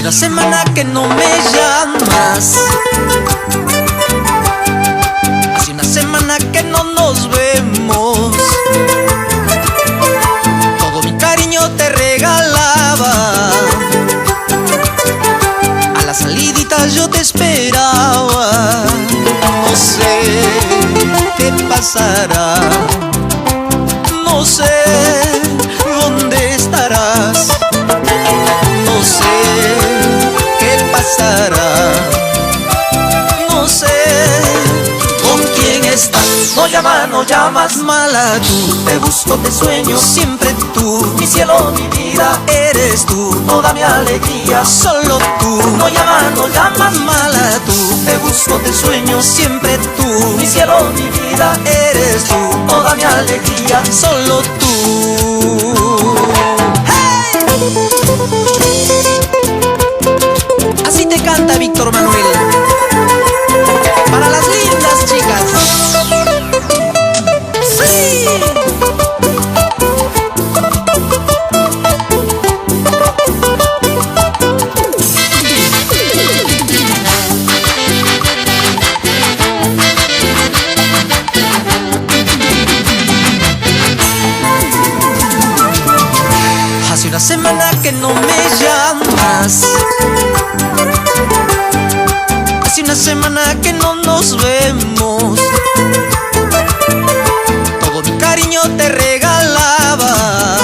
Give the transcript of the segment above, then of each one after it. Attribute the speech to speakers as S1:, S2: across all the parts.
S1: una semana que no me llamas, hace una semana que no nos vemos. Todo mi cariño te regalaba, a la salidita yo te esperaba. No sé qué pasará, no sé dónde estarás, no sé qué pasará, no sé con quién estás. No llamas, mala tú, te busco, te sueño, siempre tú, mi cielo, mi vida, eres tú, toda mi alegría, solo tú. No llamas, mala tú, te busco, te sueño, siempre tú, mi cielo, mi vida, eres tú, toda mi alegría, solo tú. ¡Hey! Así te canta Víctor Manuel, para las lindas chicas. ¡Sí! Hace una semana que no me llamas, hace una semana que no nos vemos. Todo mi cariño te regalaba,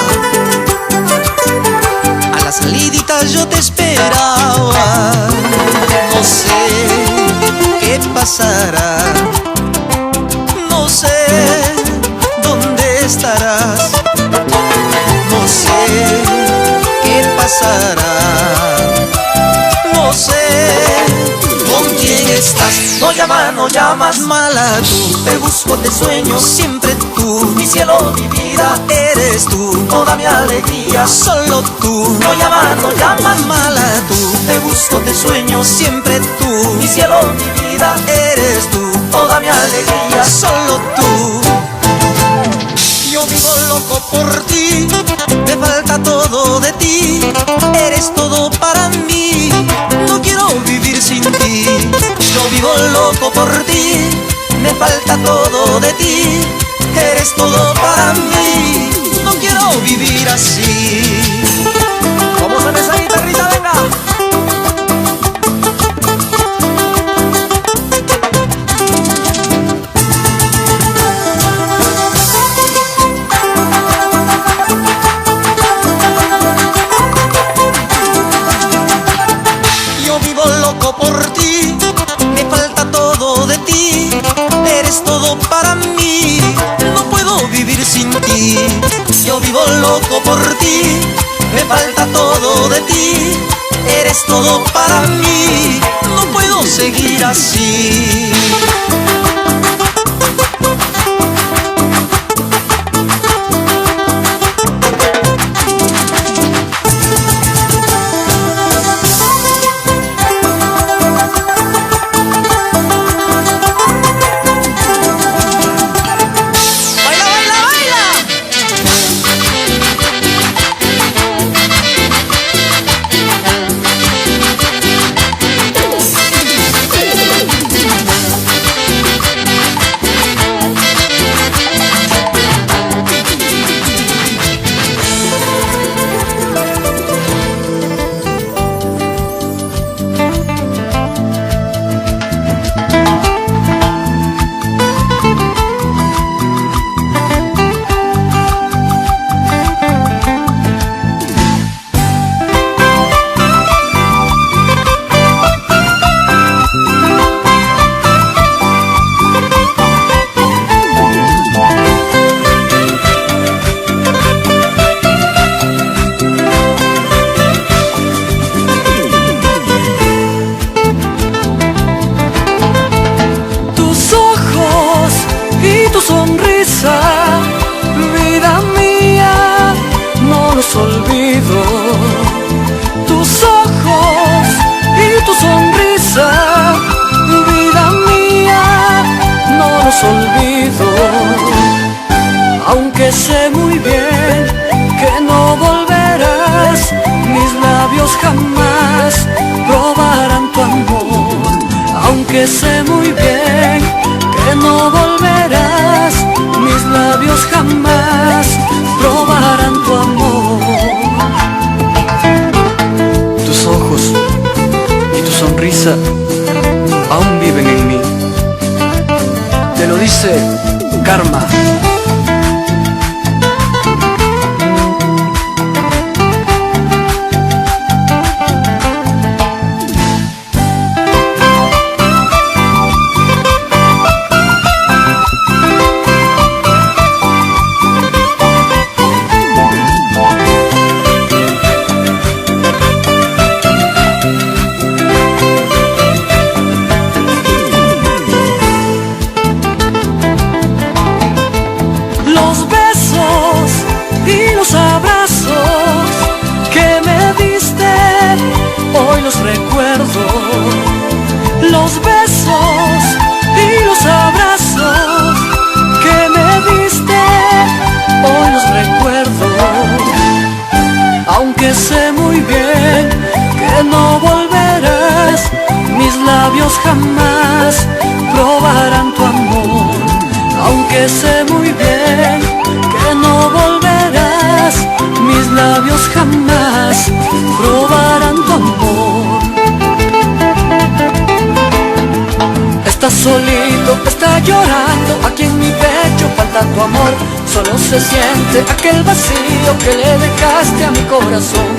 S1: a la salidita yo te esperaba. No sé qué pasará, no sé dónde estarás, no sé qué pasará, no sé con quién estás. No llamas, mala tú, te busco, te sueño, siempre tú, mi cielo, mi vida, eres tú, toda mi alegría, solo tú. No llamas, mala tú, te busco, te sueño, siempre tú, mi cielo, mi vida, eres tú, toda mi alegría, solo tú. Yo vivo loco por ti, me falta todo de ti, eres todo para mí, no quiero vivir sin ti. Yo vivo loco por ti, me falta todo de ti, eres todo para mí, no quiero vivir así. ¿Cómo suena esa guitarrita? Venga. Por ti, me falta todo de ti, eres todo para mí, no puedo vivir sin ti. Yo vivo loco por ti, me falta todo de ti, eres todo para mí, no puedo seguir así.
S2: Olvido tus ojos y tu sonrisa, vida mía, no los olvido. Aunque sé muy bien que no volverás, mis labios labios jamás probarán tu amor, aunque sé muy bien que no volverás. Mis labios jamás probarán tu amor. Tus ojos y tu sonrisa aún viven en mí. Te lo dice Karma. Los besos y los abrazos que me diste, hoy los recuerdo. Aunque sé muy bien que no volverás, mis labios jamás probarán tu amor. Aunque sé muy bien que no volverás, mis labios jamás probarán tu amor. Estás solito, está llorando, aquí en mi pecho falta tu amor. Solo se siente aquel vacío que le dejaste a mi corazón.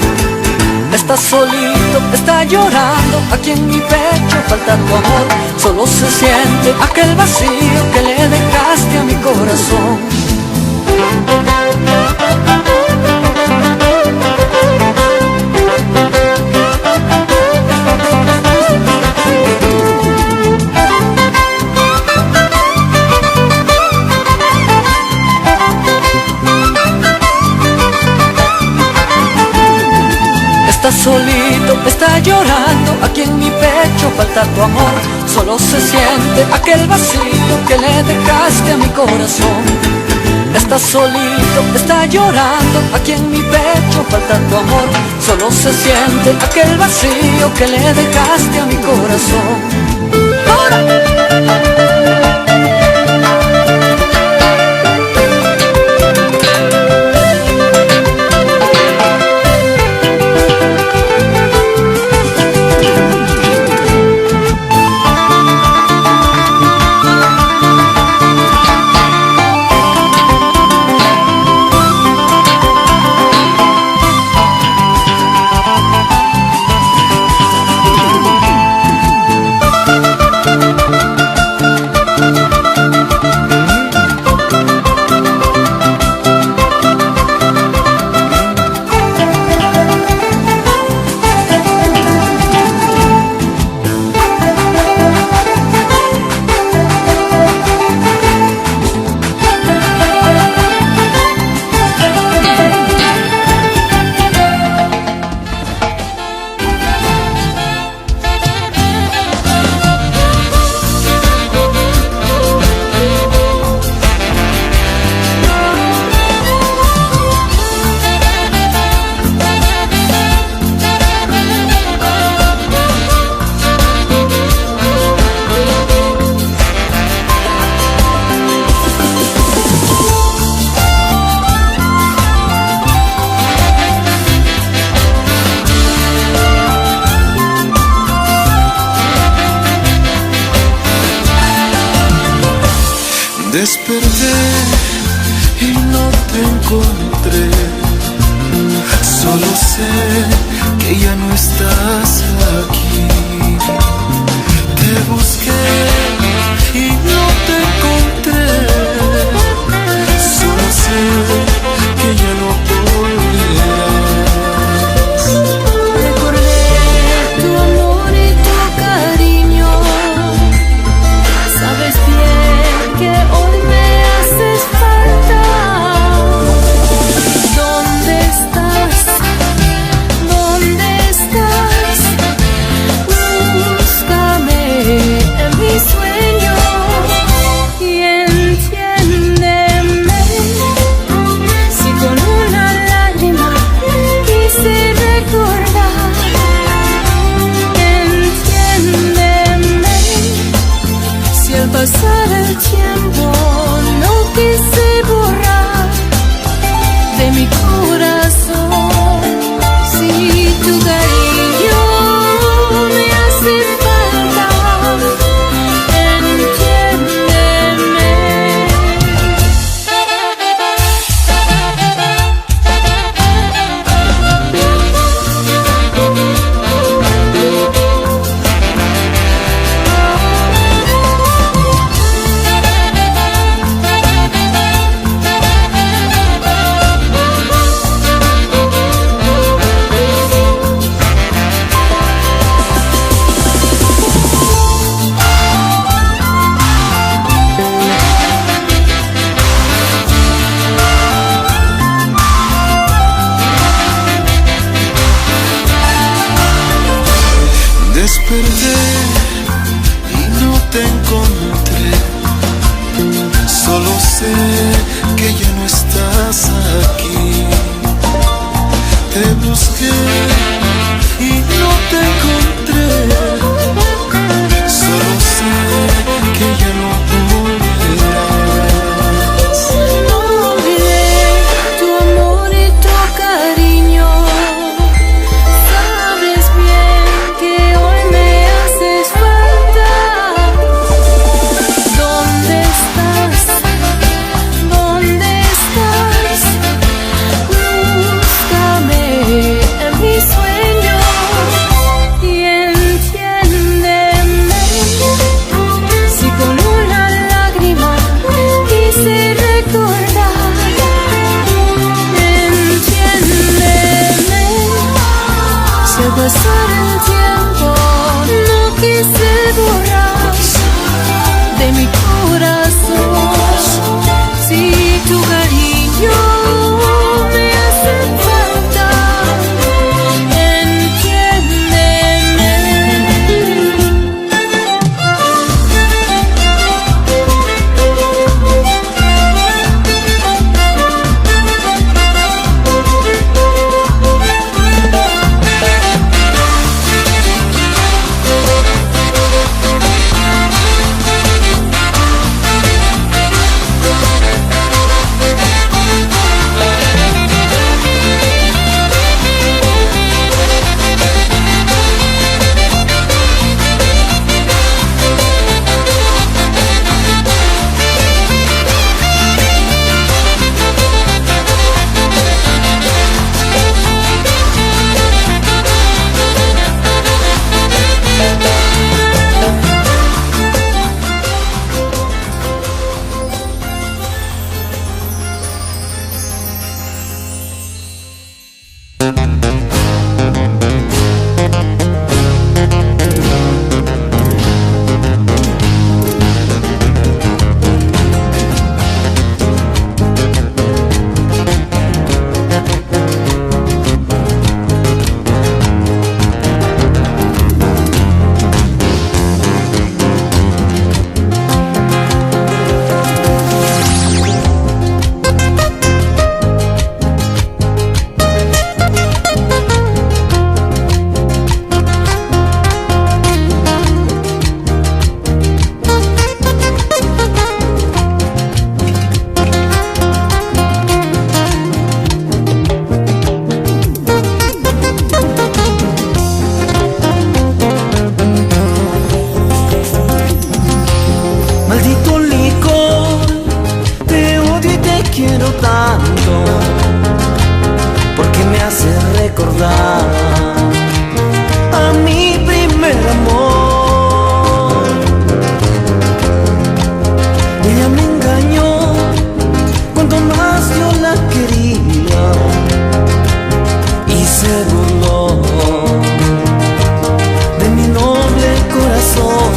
S2: Estás solito, está llorando, aquí en mi pecho falta tu amor. Solo se siente aquel vacío que le dejaste a mi corazón. Estás solito, está llorando, aquí en mi pecho falta tu amor. Solo se siente aquel vacío que le dejaste a mi corazón. Estás solito, está llorando, aquí en mi pecho falta tu amor. Solo se siente aquel vacío que le dejaste a mi corazón. ¡Ahora!
S1: Desperté y no te encontré. Solo sé que ya no estás aquí. Te busqué y no te encontré. Solo sé que ya no volverás.
S3: Recordé tu amor y tu cariño. Sabes bien que hoy me haces falta. ¿Dónde estás? ¿Dónde estás? mi corazón. Si tu cariño me hace falta, entiéndeme.
S1: Desperté y no te encontré, solo sé que ya no estás aquí. Te busqué y no te encontré, solo sé que ya no volverás.
S3: No olvidé tu amor y tu cariño. Sabes bien que hoy me haces falta. ¿Dónde estás? ¿Dónde estás? Búscame en mis sueños y entiéndeme. Si con una lágrima quise recordar, entiéndeme. Si al pasar el tiempo no quise borrar de mi corazón, si tu cariño me hace falta, entiéndeme.
S1: Maldito licor, te odio y te quiero tanto, porque me hace recordar a mi primer amor. Ella me engañó cuanto más yo la quería y se burló de mi noble corazón.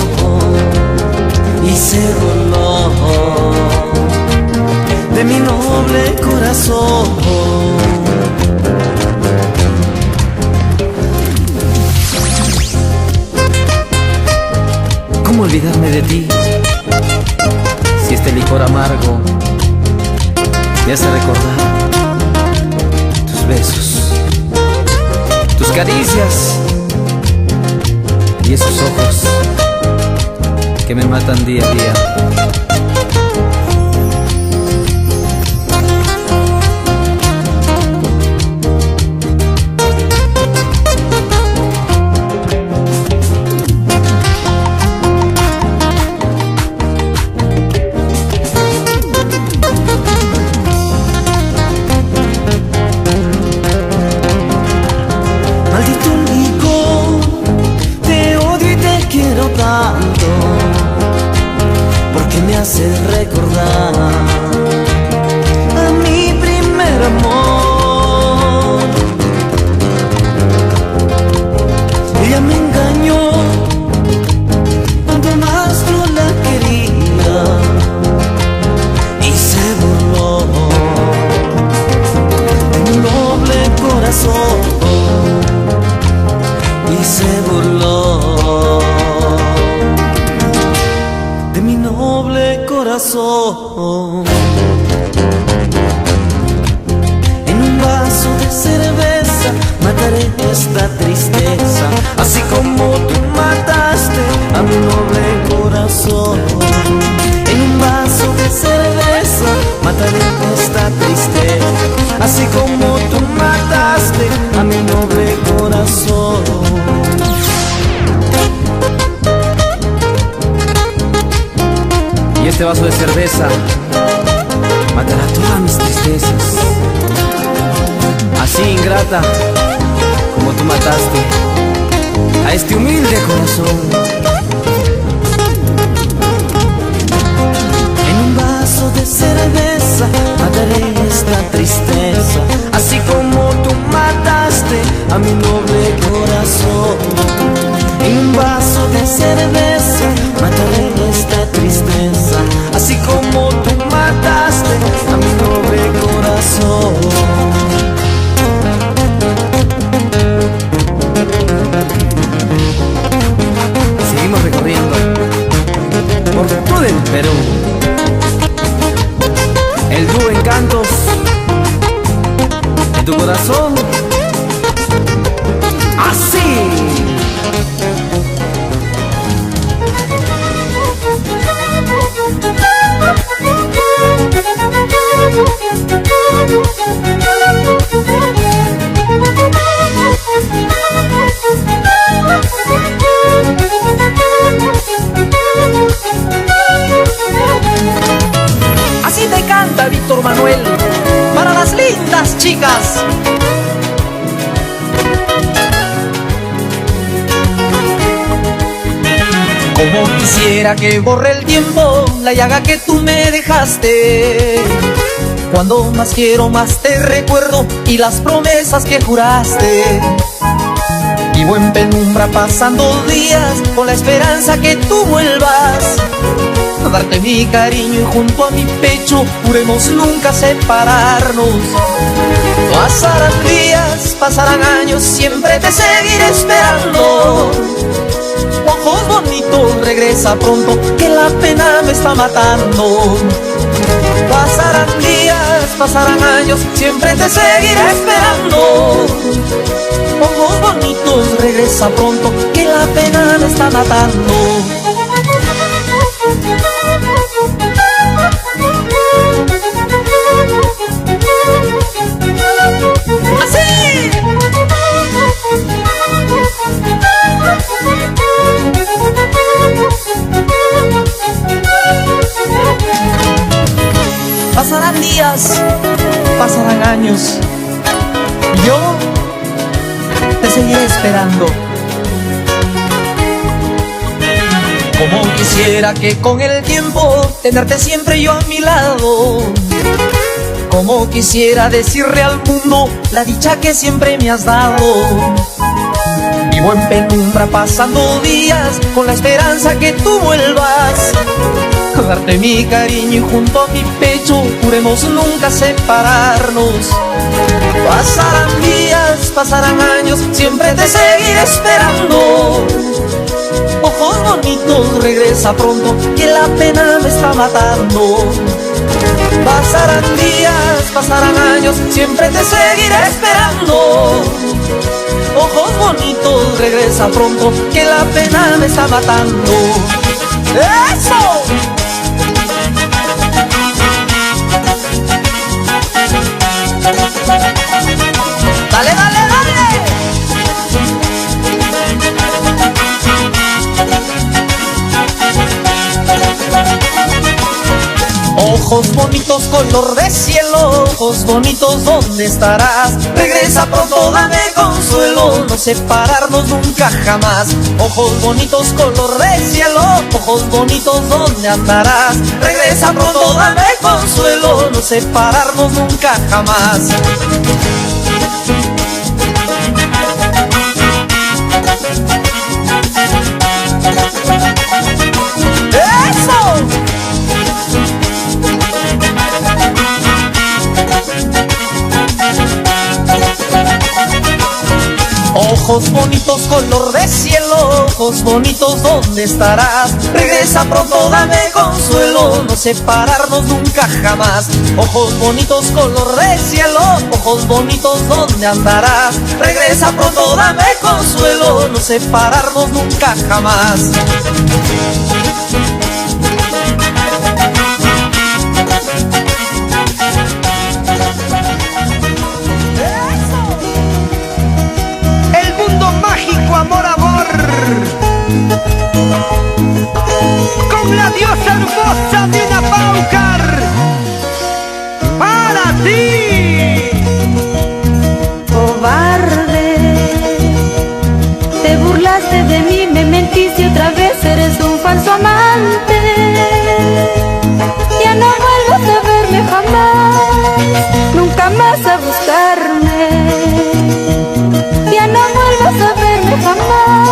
S1: Y se burló de mi noble corazón. ¿Cómo olvidarme de ti? Si este licor amargo me hace recordar tus besos, tus caricias y esos ojos que me matan día a día. mataré esta tristeza, así como tú mataste a mi noble corazón. En un vaso de cerveza mataré esta tristeza, así como tú mataste a mi noble corazón. Y este vaso de cerveza matará todas mis tristezas, así ingrata como tú mataste a este humilde corazón. En un vaso de cerveza mataré esta tristeza, así como tú mataste a mi noble corazón. En un vaso de cerveza mataré esta tristeza, así como tú mataste a mi noble corazón. Seguimos recorriendo por todo el Perú, el dúo Encantos en tu corazón. Así.
S2: Así te canta Víctor Manuel para las lindas chicas. Como quisiera que borre el tiempo la llaga que tú me dejaste. Cuando más quiero, más te recuerdo y las promesas que juraste. Vivo en penumbra pasando días con la esperanza que tú vuelvas a darte mi cariño y junto a mi pecho juremos nunca separarnos. Pasarán días, pasarán años, siempre te seguiré esperando. Ojos bonitos, regresa pronto, que la pena me está matando. Pasarán días, pasarán años, siempre te seguiré esperando. Ojos bonitos, regresa pronto, que la pena me está matando. ¡Así! Pasarán días, pasarán años, yo te seguiré esperando. Como quisiera que con el tiempo tenerte siempre yo a mi lado. Como quisiera decirle al mundo la dicha que siempre me has dado. Vivo en penumbra pasando días con la esperanza que tú vuelvas a darte mi cariño y junto a mi pecho juremos nunca separarnos. Pasarán días, pasarán años, siempre te seguiré esperando. Ojos bonitos, regresa pronto, que la pena me está matando. Pasarán días, pasarán años, siempre te seguiré esperando. Ojos bonitos, regresa pronto, que la pena me está matando. ¡Eso! ¡Dale, dale, dale! Ojos bonitos, color de cielo, ojos bonitos, ¿dónde estarás? Regresa pronto, dame consuelo, no separarnos nunca jamás. Ojos bonitos, color de cielo, ojos bonitos, ¿dónde andarás? Regresa pronto, dame consuelo, no separarnos nunca jamás. Ojos bonitos, color de cielo, ojos bonitos, ¿dónde estarás? Regresa pronto, dame consuelo, no separarnos nunca jamás. Ojos bonitos, color de cielo,
S1: ojos bonitos, ¿dónde andarás? Regresa pronto, dame consuelo, no separarnos nunca jamás.
S4: El mundo mágico, amor, amor, con la diosa hermosa Dina Paucar, para ti.
S3: Cobarde, te burlaste de mí, me mentiste otra vez, eres un falso amante. Ya no vuelvas a verme jamás, nunca más a buscarme. Ya no vuelvas a verme jamás,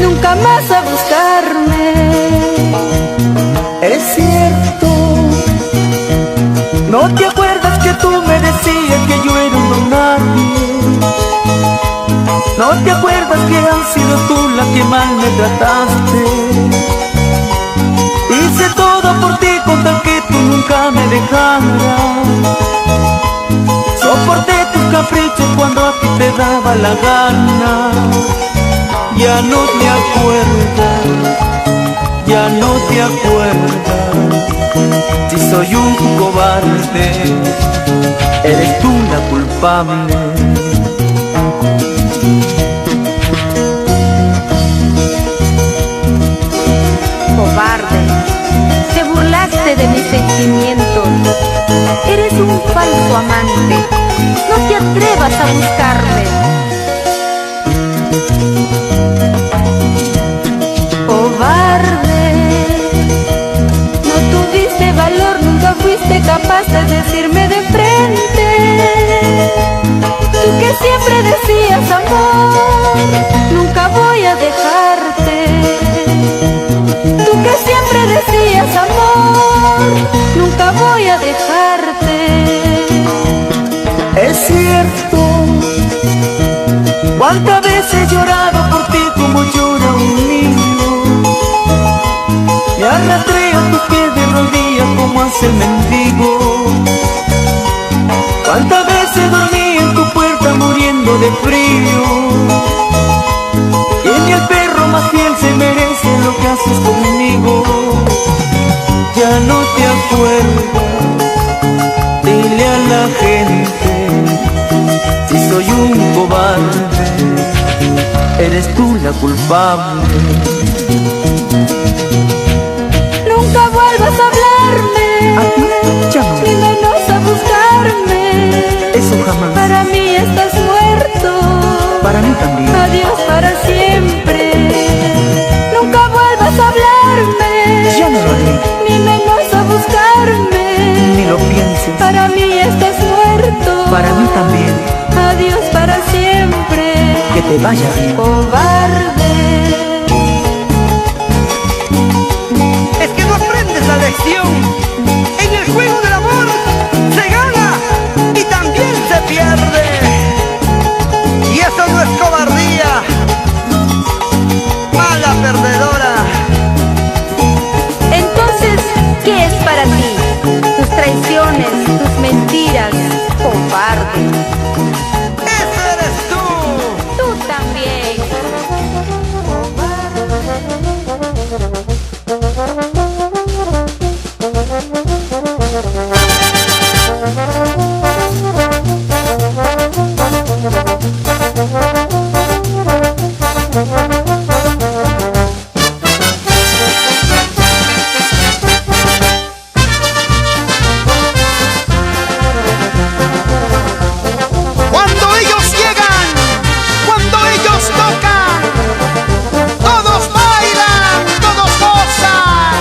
S3: nunca más a buscarme.
S2: Es cierto, ¿no te acuerdas que tú me decías que yo era un don nadie? ¿No te acuerdas que has sido tú la que mal me trataste? Hice todo por ti con tal que tú nunca me dejaras. Soporté tus caprichos cuando a ti te daba la gana. Ya no te acuerdas, ya no te acuerdas. Si soy un cobarde, eres tú la culpable.
S3: Cobarde, te burlaste de mis sentimientos. Eres un falso amante, no te atrevas a buscarme. Cobarde, no tuviste valor, nunca fuiste capaz de decirme de frente. Tú que siempre decías amor, nunca voy a dejarte. Tú que siempre decías amor, nunca voy a dejarte.
S2: Es cierto, cuántas veces he llorado por ti como llora un niño. Me arrastré a tu pie de rodillas como hace el mendigo. Cuántas veces dormí en tu puerta muriendo de frío. Y ni el perro más fiel se merece lo que haces conmigo. Ya no te acuerdas, dile a la gente, si soy un cobarde, eres tú la culpable.
S3: Nunca vuelvas a hablarme,
S2: ¿A ti? Ya no.
S3: ni menos a buscarme.
S2: Eso jamás.
S3: Para mí estás muerto,
S2: Para mí también.
S3: adiós para siempre. Nunca vuelvas a hablarme,
S2: Ya no lo haré,
S3: ni menos a buscarme.
S2: ni lo pienses.
S3: Para mí estás muerto,
S2: Para mí también.
S3: adiós para siempre.
S2: Que te vaya bien.
S3: Cobarde.
S4: Es que no aprendes la lección. En el juego del amor se gana y también se pierde. Y eso no es cobardía, mala perdedora.
S3: Entonces, ¿qué es para ti? Tus traiciones, tus mentiras, cobarde.
S4: Eso eres tú.
S3: Tú también.
S4: Cuando ellos llegan, cuando ellos tocan, todos bailan, todos gozan.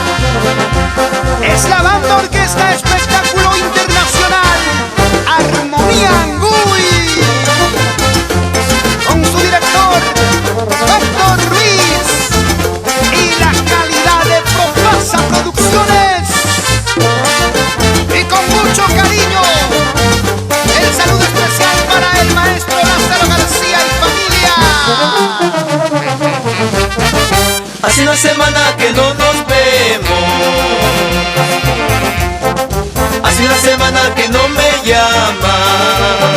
S4: Es la banda orquesta espectáculo internacional, Armonía Anguy, con su director, Héctor Ruiz, y la calidad de Propasa Producciones. Y con mucho cariño, el saludo especial para el maestro Lázaro García y familia.
S1: Hace una semana que no nos vemos, hace una semana que no me llamas.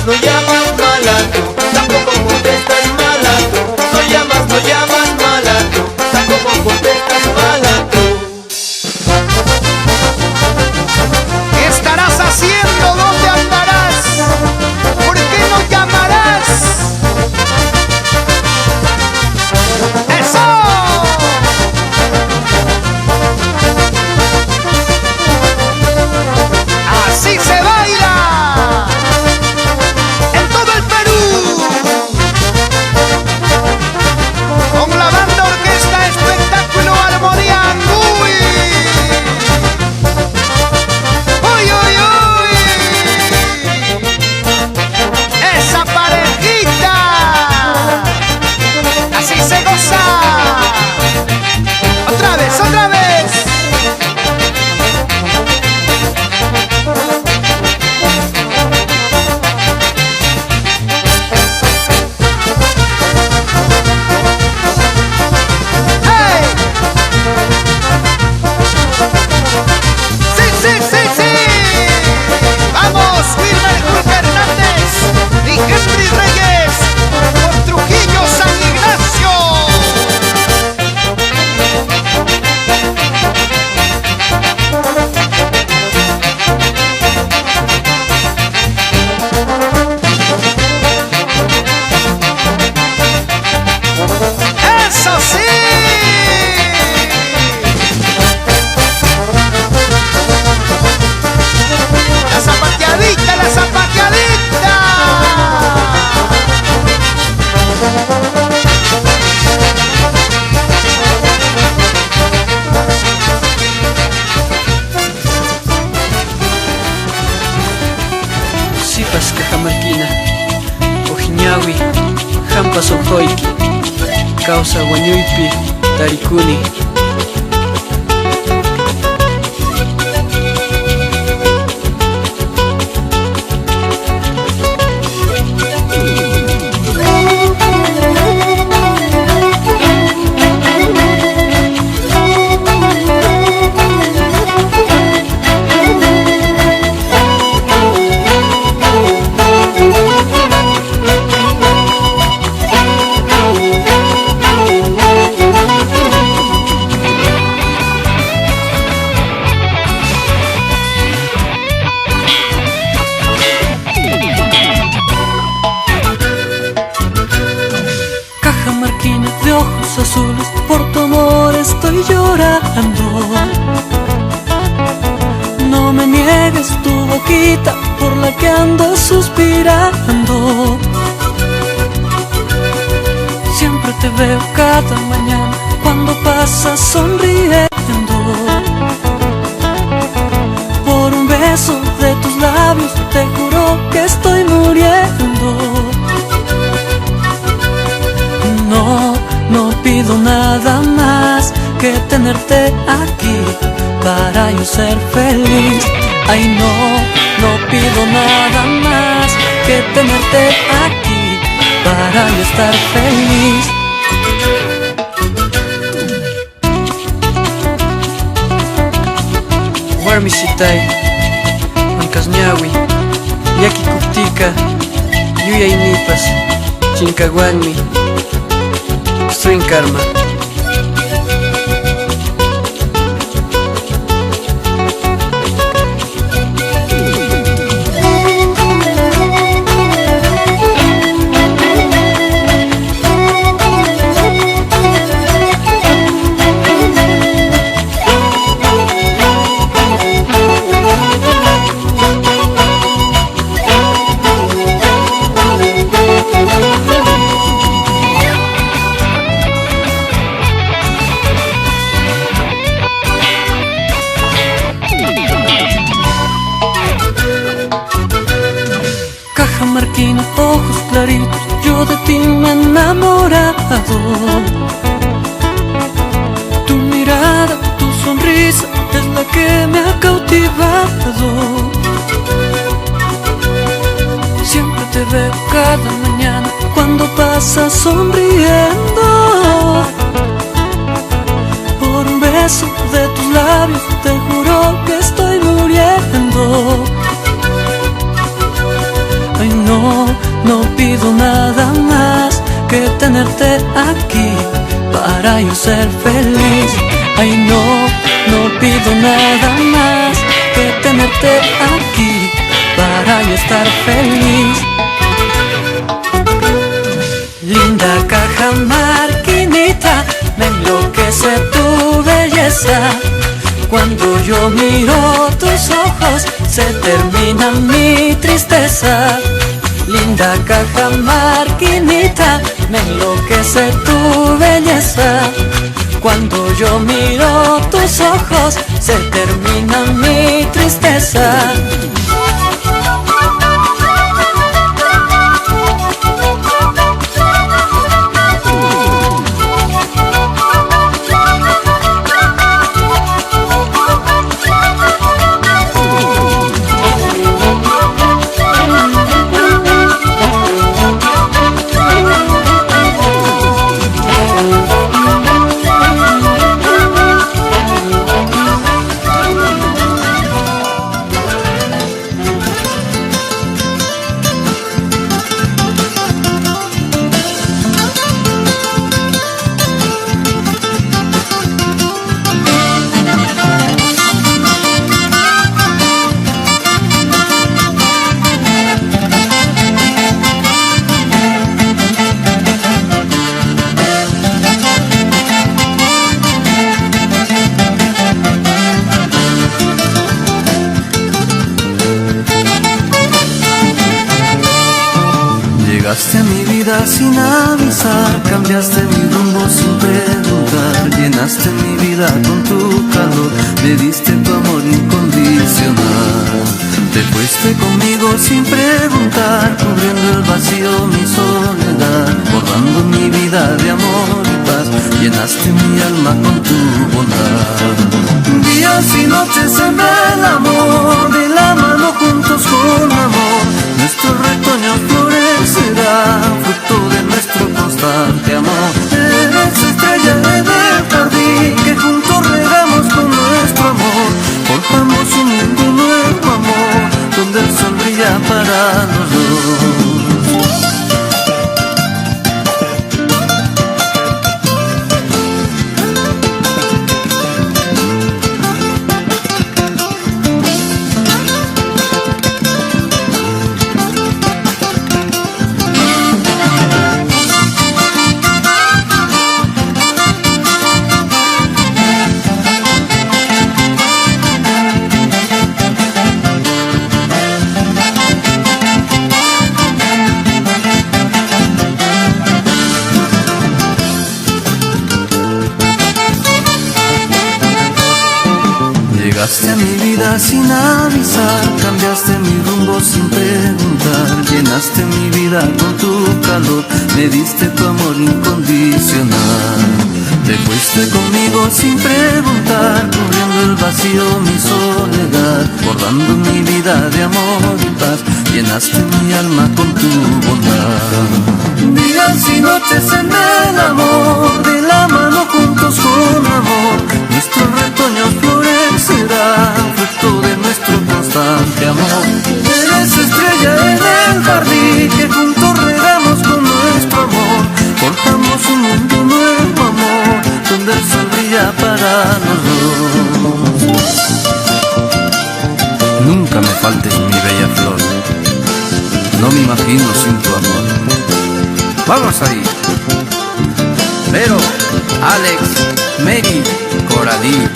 S1: no llaman malandro, tampoco contestas malandro. No llaman malandro, tampoco contestas malandro.
S4: ¿Qué estarás haciendo? ¿Dónde andarás? ¿Por qué no llamarás? ¡Eso! ¡Así se baila! En todo el Perú, con la banda orquesta Espectáculo Armonía Anguy. ¡Uy, uy, uy! ¡Esa parejita! ¡Así se goza! ¡Otra vez, otra vez! ¡Hey! ¡Sí, sí, sí, sí! ¡Vamos, Wilmer Jorge Hernández y Henry Reyes por Trujillo, San Ignacio! ¡Eso sí! ¡La zapateadita, la zapateadita!
S2: Sipas Cajamarquina, Ojiñawi, Hampa Sojoiki, Causa Guañuipi, Taricuni. Cajamarquina de ojos azules, por tu amor estoy llorando. No me niegues tu boquita por la que ando suspirando. Siempre te veo cada mañana cuando pasas sonriendo. Por un beso de tus labios te juro que estoy muriendo. No pido nada más que tenerte aquí para yo ser feliz. Ay, no pido nada más que tenerte aquí para yo estar feliz. Warmisitai, Ancasñawi, Yaki Kuptika, Yuyay Nipas, Chincaguanmi, Swing Karma. Cajamarquina, ojos claritos, yo de ti me he enamorado. Tu mirada, tu sonrisa es la que me ha cautivado. Siempre te veo cada mañana cuando pasas sonriendo. Por un beso de tus labios te juro que estoy muriendo. Ay, no no pido nada más que tenerte aquí para yo ser feliz. Ay, no pido nada más que tenerte aquí para yo estar feliz. Linda cajamarquinita, me enloquece tu belleza. Cuando yo miro tus ojos, se termina mi tristeza. Linda cajamarquinita, me enloquece tu belleza. Cuando yo miro tus ojos, se termina mi tristeza.
S5: Llegaste a mi vida sin avisar, cambiaste mi rumbo sin preguntar, llenaste mi vida con tu calor, me diste tu amor incondicional. Te fuiste conmigo sin preguntar, cubriendo el vacío, mi soledad, borrando mi vida de amor y paz, llenaste mi alma con tu bondad. Días y noches en el amor, de la mano juntos con amor, nuestro retoño florecerá, fruto de nuestro constante amor. Eres estrella en el jardín que juntos regamos con nuestro amor, forjamos un mundo nuevo amor, donde el sol brilla para los dos. Llegaste a mi vida sin avisar, cambiaste mi rumbo sin preguntar, llenaste mi vida con tu calor, me diste tu amor incondicional. Te fuiste conmigo sin preguntar, cubriendo el vacío, mi soledad, bordando mi vida de amor y paz, llenaste mi alma con tu bondad. Días y noches en el amor, de la mano juntos con amor, nuestro retoño florecerá, fruto de nuestro constante amor. Eres estrella en el jardín que juntos regamos con nuestro amor, forjamos un mundo nuevo amor, donde el sol brilla para los dos. Nunca me faltes mi bella flor, no me imagino sin tu amor. Vamos ahí. Vero, Alex, Mary, Coralí,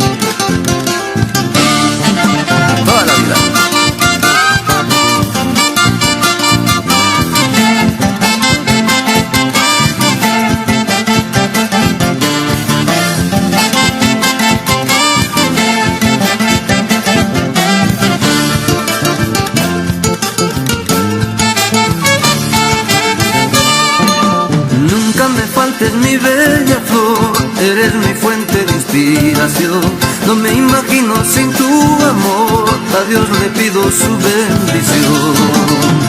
S5: toda la vida. Es mi bella flor, eres mi fuente de inspiración. No me imagino sin tu amor, a Dios le pido su bendición.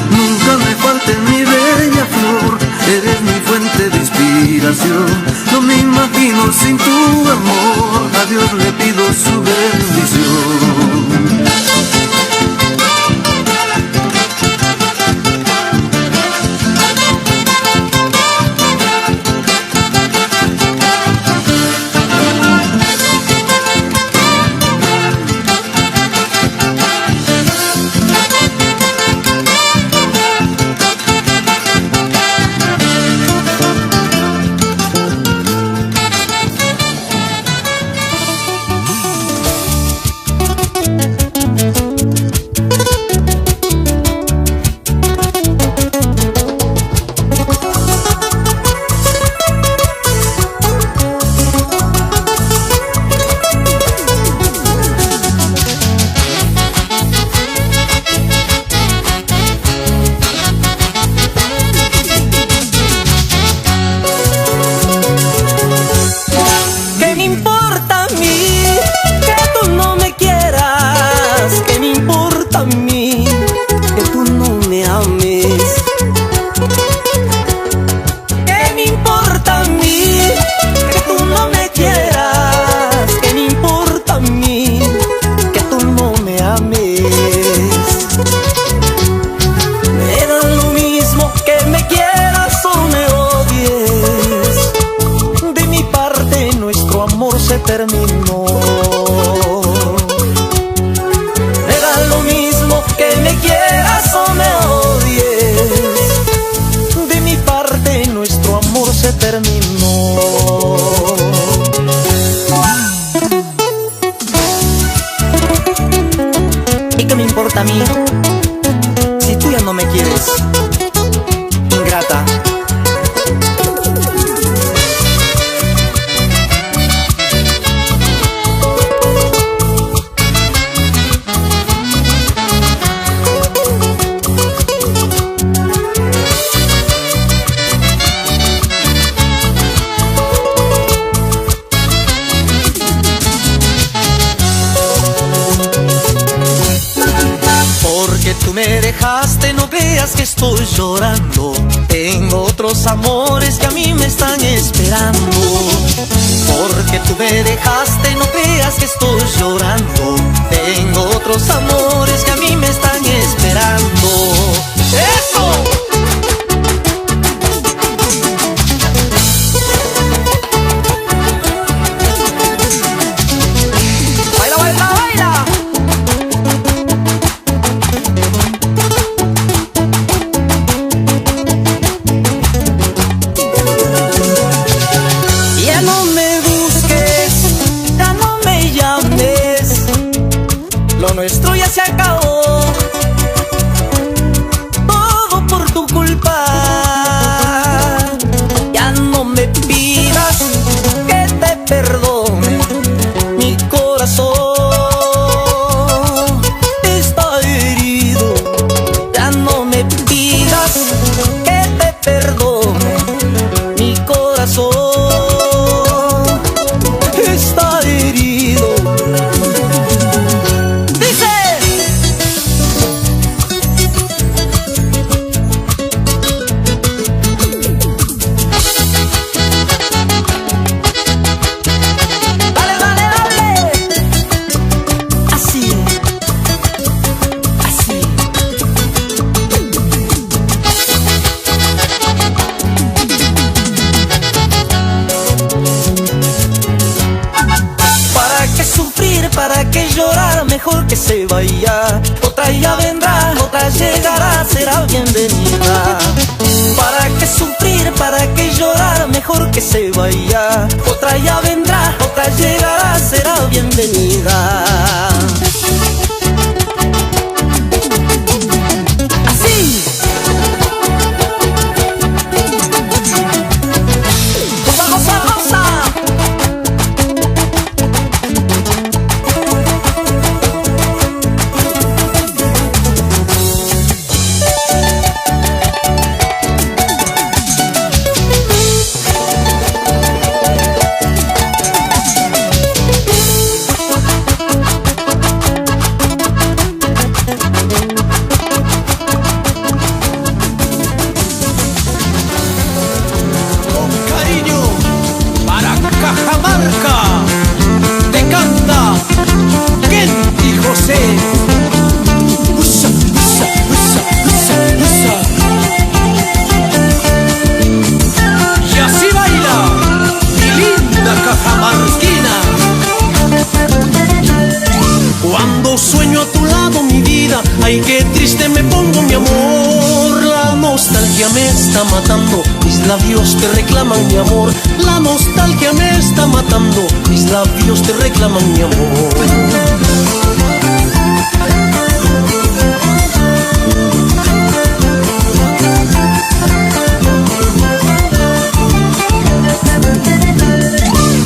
S5: Nunca me falte mi bella flor, eres mi fuente de inspiración. No me imagino sin tu amor, a Dios le pido su bendición.
S1: Tengo otros amores que a mí me están esperando. Porque tú me dejaste, no veas que estoy llorando. Tengo otros amores que a mí me están esperando. ¡Eso!
S2: Lo nuestro ya se acabó, todo por tu culpa. Ya no me pidas que te perdone, mi corazón está herido. Ya no me pidas que te perdone, mi corazón está herido. ¿Para qué llorar? Mejor que se vaya. Otra ya vendrá, otra llegará, será bienvenida. ¿Para qué sufrir? ¿Para qué llorar? Mejor que se vaya. Otra ya vendrá, otra llegará, será bienvenida. Así. Goza, goza, goza.
S1: Ay, qué triste me pongo, mi amor. La nostalgia me está matando, mis labios te reclaman, mi amor. La nostalgia me está matando, mis labios te reclaman, mi amor.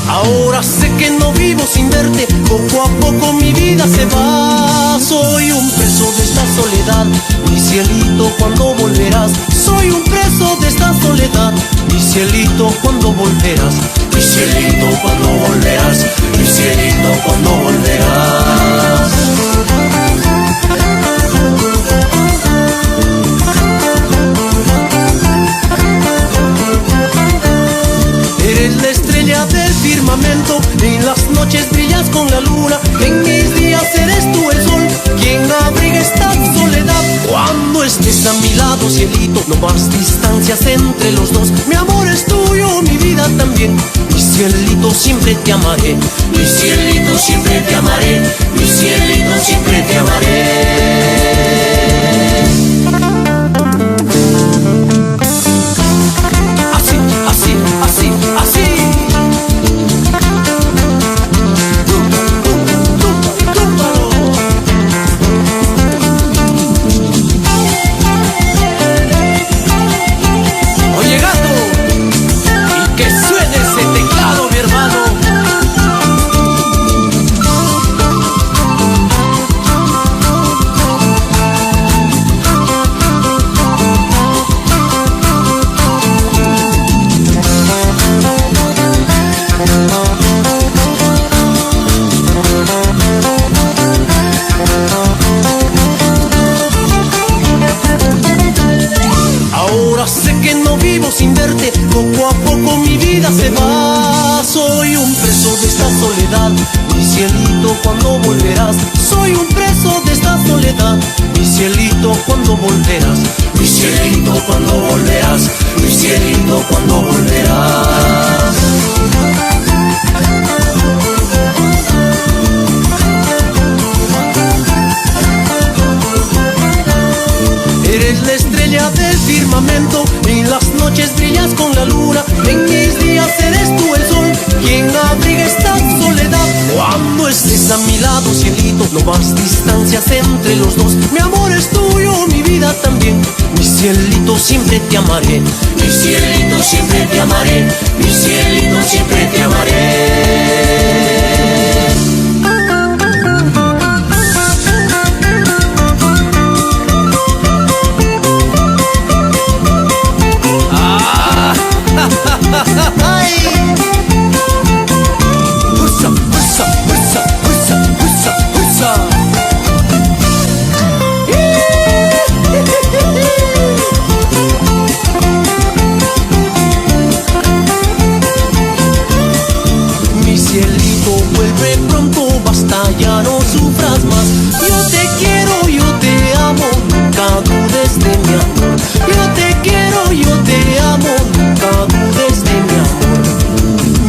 S1: Ahora sé que no vivo sin verte, poco a poco mi vida se va. Soy un preso de esta soledad, mi cielito, ¿cuándo volverás? Soy un preso de esta soledad, mi cielito, ¿cuándo volverás? Mi cielito, ¿cuándo volverás? Mi cielito, ¿cuándo volverás? Eres la estrella del firmamento, en las noches brillas con la luna, en mis días eres tú el sol, quien abriga esta soledad. Cuando estés a mi lado, cielito, no más distancias entre los dos. Mi amor es tuyo, mi vida también, mi cielito, siempre te amaré. Mi cielito, siempre te amaré. Mi cielito, siempre te amaré. que no vivo sin verte, poco a poco mi vida se va. Soy un preso de esta soledad, mi cielito, ¿cuándo volverás? Soy un preso de esta soledad, mi cielito, ¿cuándo volverás? Mi cielito, ¿cuándo volverás? Mi cielito, ¿cuándo volverás? Eres la estrella del firmamento, en las noches brillas con la luna, en mis días eres tú el sol, quien abriga esta soledad. Cuando estés a mi lado, cielito, no más distancias entre los dos. Mi amor es tuyo, mi vida también, mi cielito, siempre te amaré. Mi cielito, siempre te amaré. Mi cielito, siempre te amaré. Mi cielito, vuelve pronto, basta, ya no sufras más. Yo te quiero, yo te amo, nunca dudes de mi amor. Yo te quiero, yo te amo, nunca dudes de mi amor.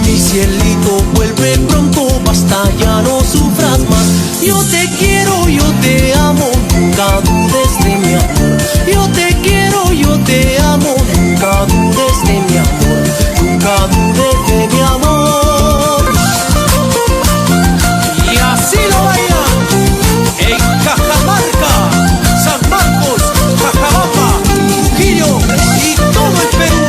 S1: Mi cielito, vuelve pronto, basta, ya no sufras más. Yo te quiero, yo te amo, nunca dudes de mi amor. Yo te quiero, yo te amo, nunca dudes de mi amor. Nunca dudes de mi amor. Y así lo bailan en Cajamarca, San Marcos, Cajabamba, Trujillo y todo el Perú.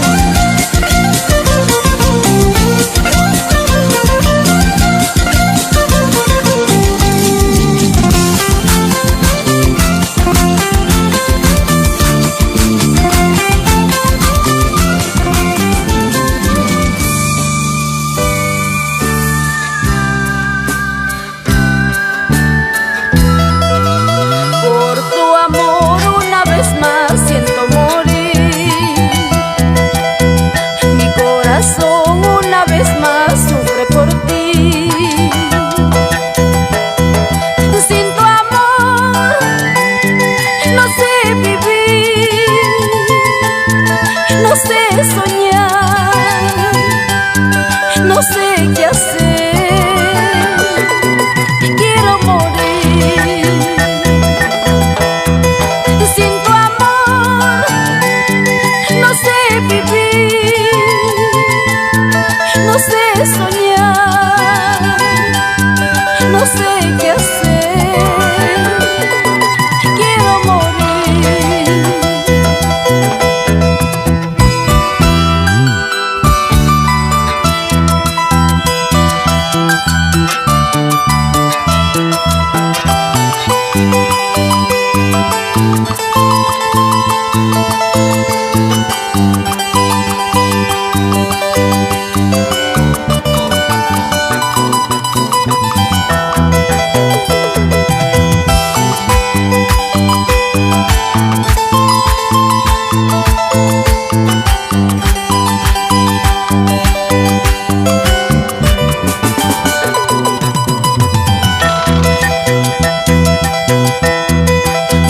S3: Por tu amor una vez más siento morir. Mi corazón una vez más sufre por ti. Sin tu amor no sé vivir, no sé soñar, no sé qué hacer. Quiero morir. Sin tu amor no sé vivir, no sé soñar, no sé qué hacer. Quiero morir.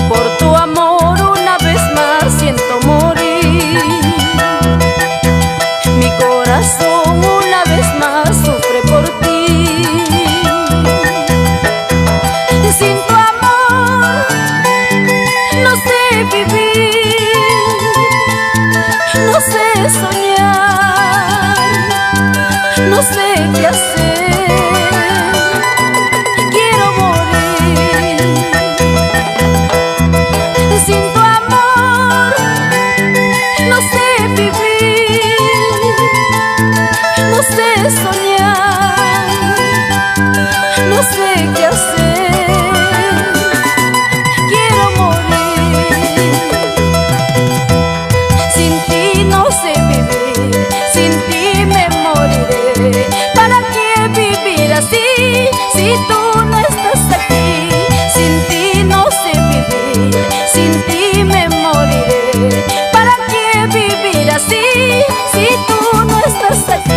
S3: Por tu amor una vez más siento morir. Mi corazón una vez más sufre por ti. Sin tu amor no sé vivir, no sé soñar, no sé qué hacer. Quiero morir. Sin tu amor no sé vivir, no sé soñar, no sé qué hacer. Quiero morir. Sin ti no sé vivir, sin ti me moriré. ¿Para qué vivir así si tú no estás aquí? Sin ti no sé vivir, sin ti me moriré. ¿Para qué vivir así si tú no estás aquí?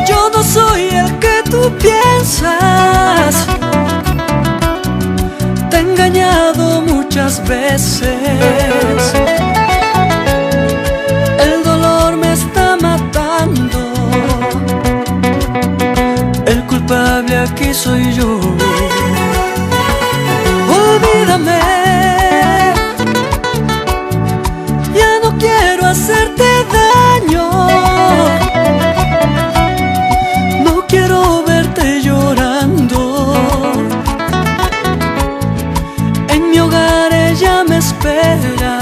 S2: Yo no soy el que tú piensas. Te he engañado muchas veces. El dolor me está matando. El culpable aquí soy yo. Olvídame. Ya no quiero hacerte daño. No quiero verte llorando. En mi hogar ella me espera.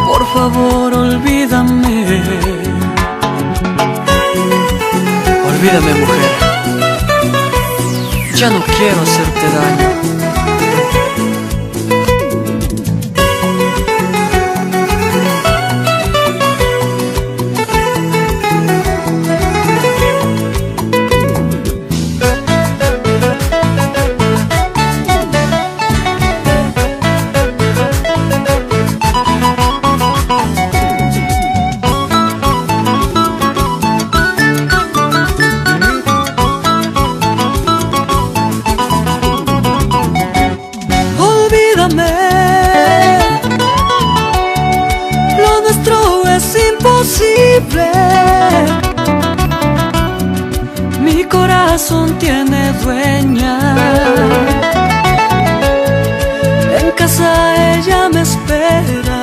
S2: Por favor, olvídame. Olvídame, mujer. Ya no quiero hacerte daño. Lo nuestro es imposible. Mi corazón tiene dueña. En casa ella me espera.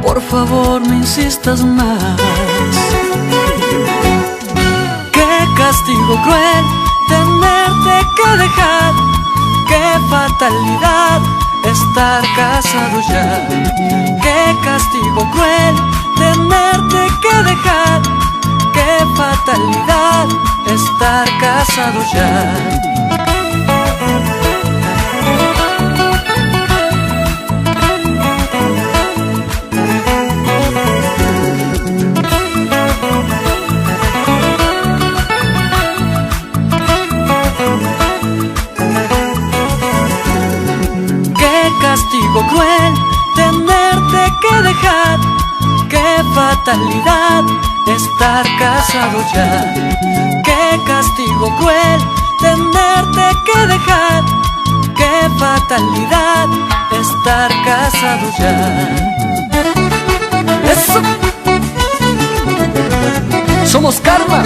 S2: Por favor, no insistas más. Qué castigo cruel tenerte que dejar. Qué fatalidad estar casado ya. Qué castigo cruel tenerte que dejar. Qué fatalidad estar casado ya. Castigo cruel tenerte que dejar. Qué fatalidad estar casado ya. Qué castigo cruel tenerte que dejar. Qué fatalidad estar casado ya. Eso. Somos Karma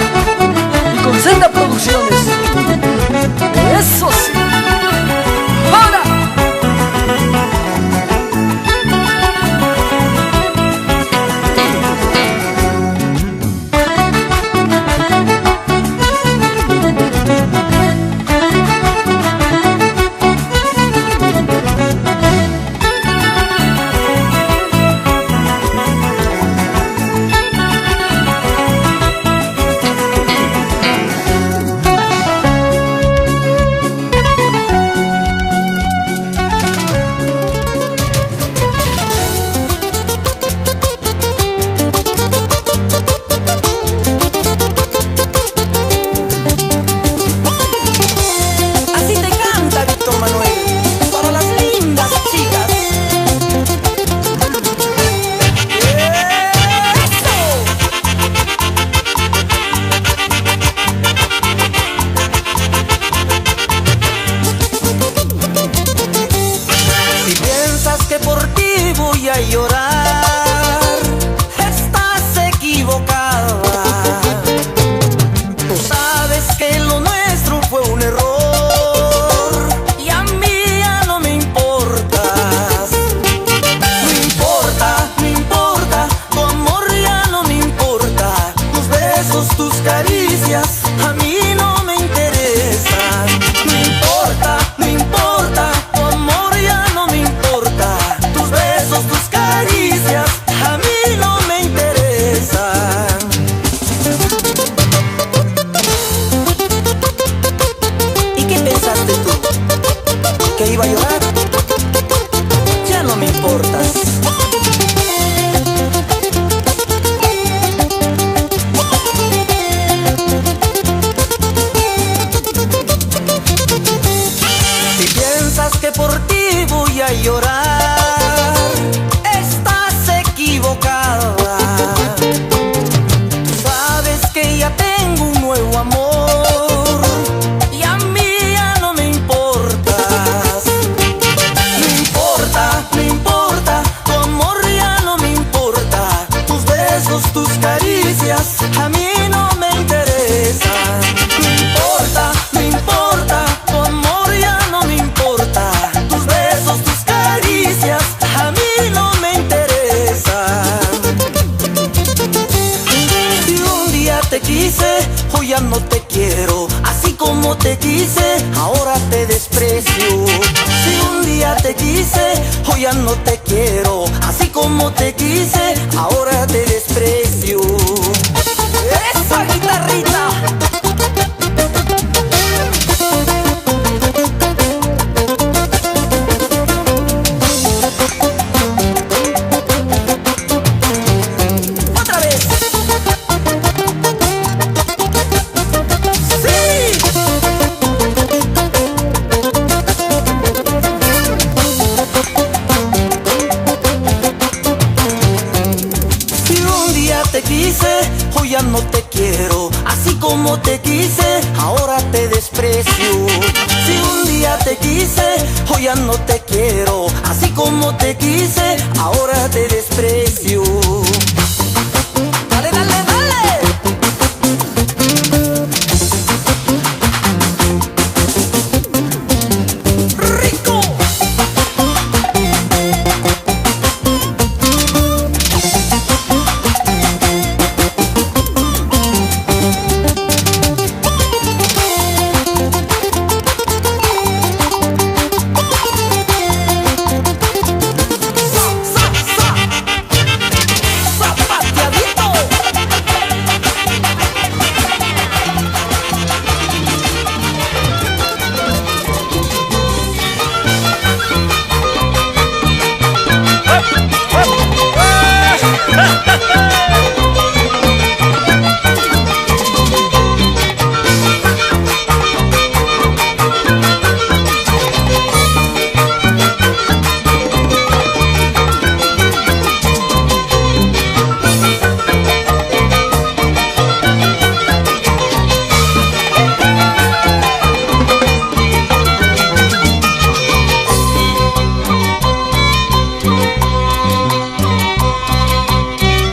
S2: y con Senda Producciones. Eso sí.
S1: iba a llorar, ya no me importas. Si piensas que por ti voy a llorar, estás equivocada. Sabes que ya tengo un nuevo amor y a mí ya no me importas. No importa, no importa, tu amor ya no me importa. Tus besos, tus caricias, a mí no me interesan. No importa, no importa, tu amor ya no me importa. Tus besos, tus caricias, a mí no me interesan. Si un día te quise, hoy ya no te quiero. Así como te quise, ahora te desprecio. Si un día te quise, hoy ya no te quiero. Así como te quise, ahora te desprecio. ¡Esa guitarrita! ¡Otra vez! ¡Sí! Si un día te quise, hoy ya no te quiero. Así como te quise, ahora te desprecio. Si un día te quise, hoy ya no te quiero. Así como te quise, ahora te desprecio. Dale, dale, dale. ¡Rico! ¡Zapateadito!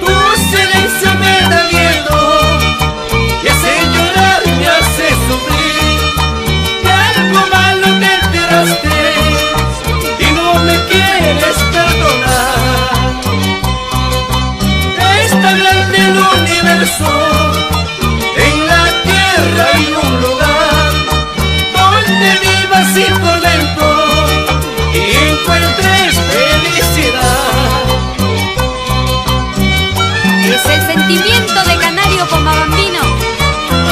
S5: Tu silencio me da miedo, me hace llorar, me hace sufrir. De algo malo te enteraste y no me quieres perdonar. Está grande el universo, en la tierra hay un lugar donde vivas sin tormento y encuentres felicidad.
S3: Es el sentimiento de Canario Pomabambino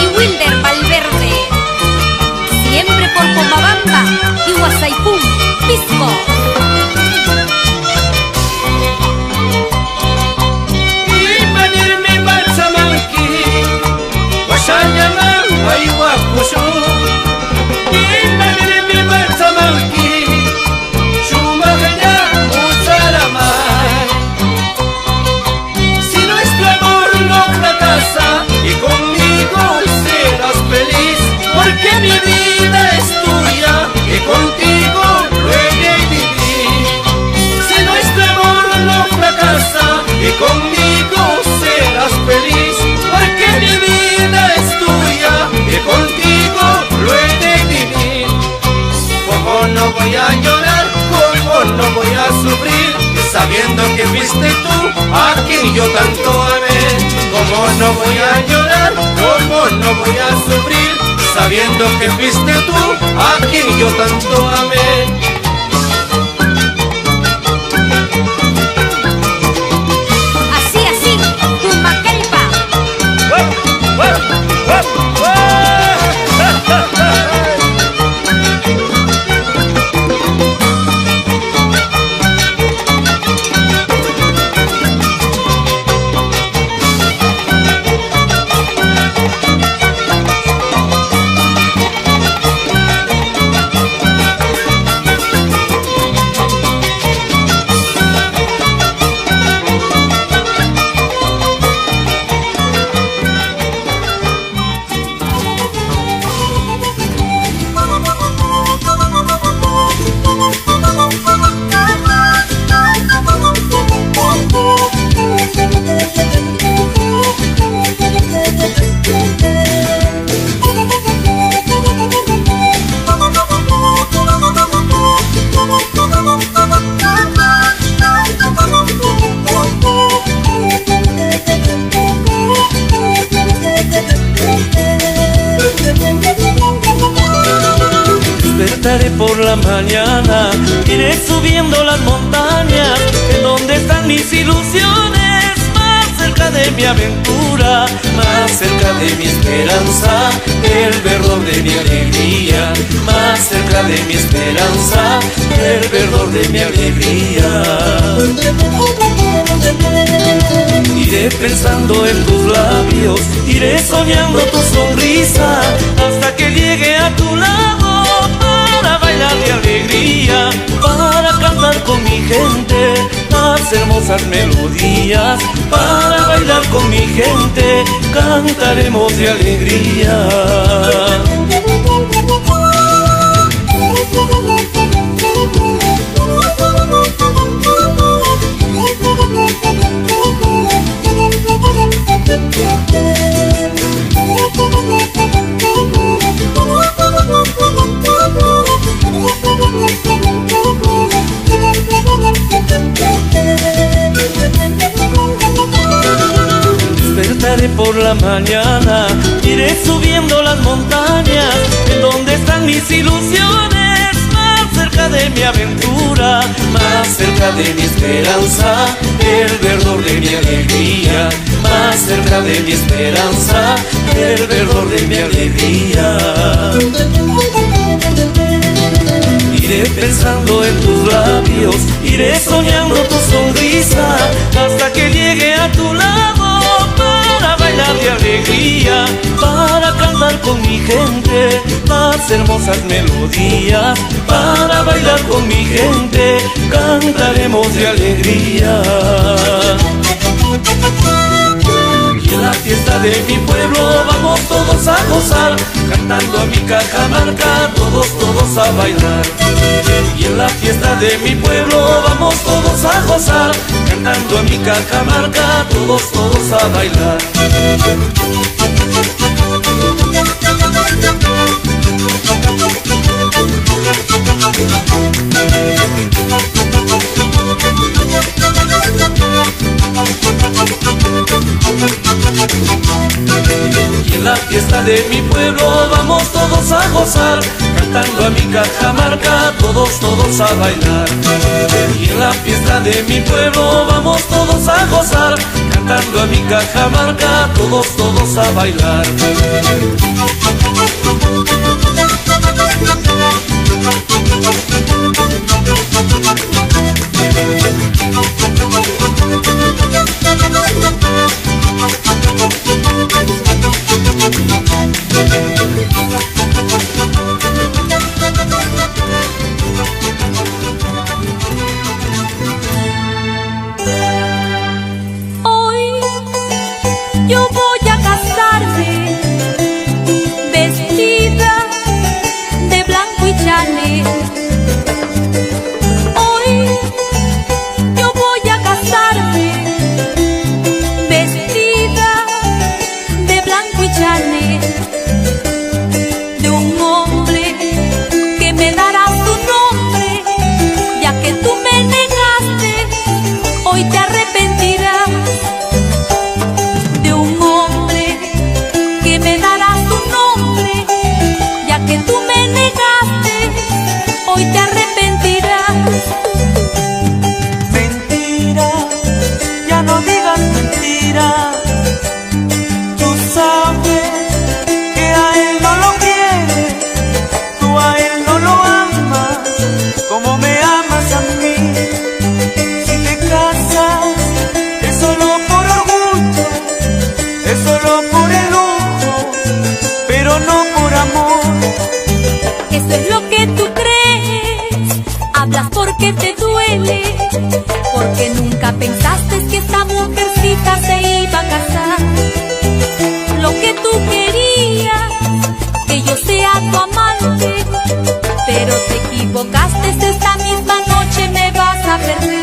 S3: y Wilder Valverde. Siempre por Pomabamba y Huasaipú, Pisco.
S5: Imanirme Balsamanqui, Guasayaman, Guayuacuyo. Imanirme Balsamanqui, Shumagaya, Usaramay. Si nuestro amor no fracasa y conmigo serás feliz, porque mi vida es tuya y contigo lo he de vivir. Si nuestro amor no fracasa y conmigo serás feliz, porque mi vida es tuya y contigo lo he de vivir. Como no voy a llorar, como no voy a sufrir, sabiendo que fuiste tú a quien yo tanto amé. Como no voy a llorar, como no voy a sufrir, sabiendo que fuiste tú a quien yo tanto amé.
S3: Así, así, Tumacalpa.
S5: mañana iré subiendo las montañas en donde están mis ilusiones, más cerca de mi aventura, más cerca de mi esperanza, el verdor de mi alegría, más cerca de mi esperanza, el verdor de mi alegría. Iré pensando en tus labios, iré soñando tu sonrisa, hasta que llegue a tu lado para bailar de alegría, para cantar con mi gente las hermosas melodías, para bailar con mi gente cantaremos de alegría. Despertaré por la mañana, iré subiendo las montañas en donde están mis ilusiones, más cerca de mi aventura, más cerca de mi esperanza, el verdor de mi alegría, más cerca de mi esperanza, el verdor de mi alegría. Iré pensando en tus labios, iré soñando tu sonrisa, hasta que llegue a tu lado para bailar de alegría, para cantar con mi gente las hermosas melodías, para bailar con mi gente cantaremos de alegría. Y en la fiesta de mi pueblo vamos todos a gozar, cantando a mi Cajamarca, todos a bailar. Y en la fiesta de mi pueblo vamos todos a gozar, cantando a mi Cajamarca, todos a bailar. Y en la fiesta de mi pueblo vamos todos a gozar, cantando a mi Cajamarca, todos a bailar. Y en la fiesta de mi pueblo vamos todos a gozar, cantando a mi Cajamarca, todos a bailar.
S3: Hoy yo voy a casarme vestida de blanco y chale. Hoy yo voy a casarme vestida de blanco y chale, de un hombre que me dará su nombre, ya que tú me negaste, hoy te arrepentirás. De un hombre que me dará su nombre, ya que tú me negaste, hoy te arrepentirás.
S5: Mentira, ya no digas mentira. Tú sabes que a él no lo quieres, tú a él no lo amas como me amas a mí. Si te casas es solo por orgullo, es solo por el lujo, pero no por amor.
S3: Eso es lo que tú crees, hablas porque te duele, porque nunca pensaste que esta mujercita se iba a casar. Lo que tú querías, que yo sea tu amante, pero te equivocaste, esta misma noche me vas a perder.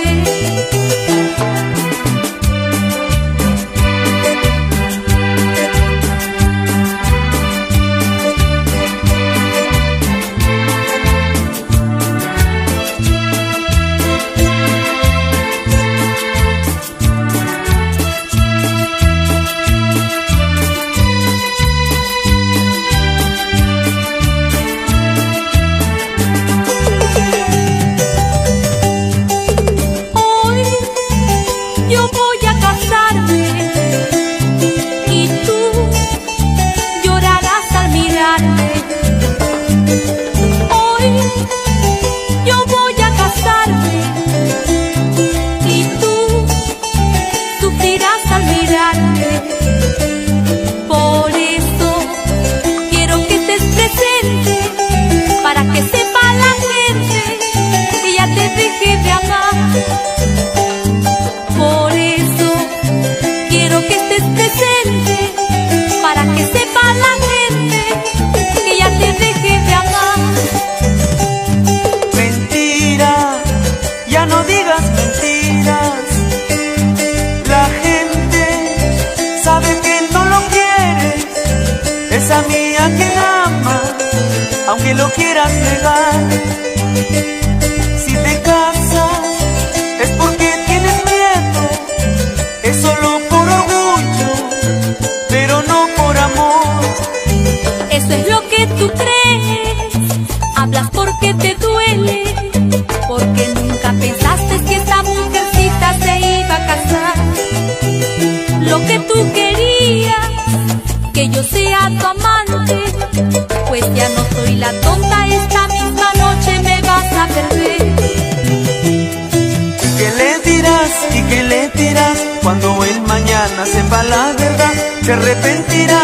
S6: tú crees, hablas porque te duele, porque nunca pensaste que esta mujercita se iba a casar. Lo que tú querías, que yo sea tu amante, pues ya no soy la tonta, esta misma noche me vas a perder.
S5: ¿Y qué le dirás? ¿Y qué le dirás? Cuando él mañana sepa la verdad, se arrepentirá,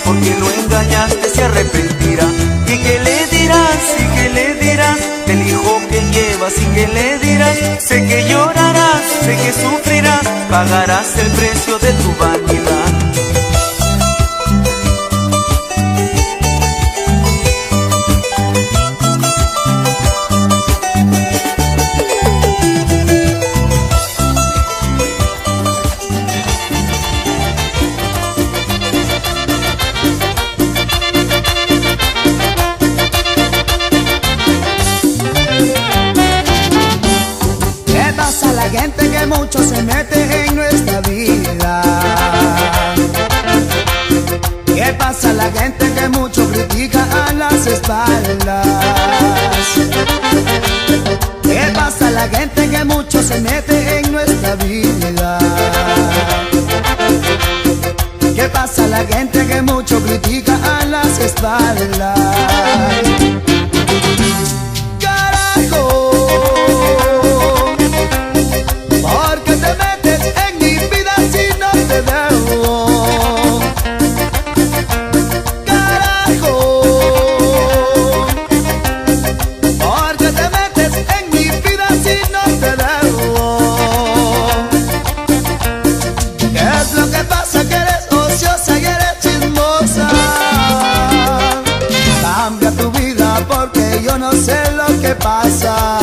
S5: porque lo engañaste, se arrepentirá. ¿Y qué le dirás? ¿Y qué le dirás? Del hijo que llevas, ¿y qué le dirás? Sé que llorarás, sé que sufrirás, pagarás el precio de tu vanidad.
S7: Gente que mucho se mete en nuestra vida. ¿Qué pasa a la gente que mucho critica a las espaldas? ¿Qué pasa a la gente que mucho se mete en nuestra vida? ¿Qué pasa a la gente que mucho critica a las espaldas? No sé lo que pasa.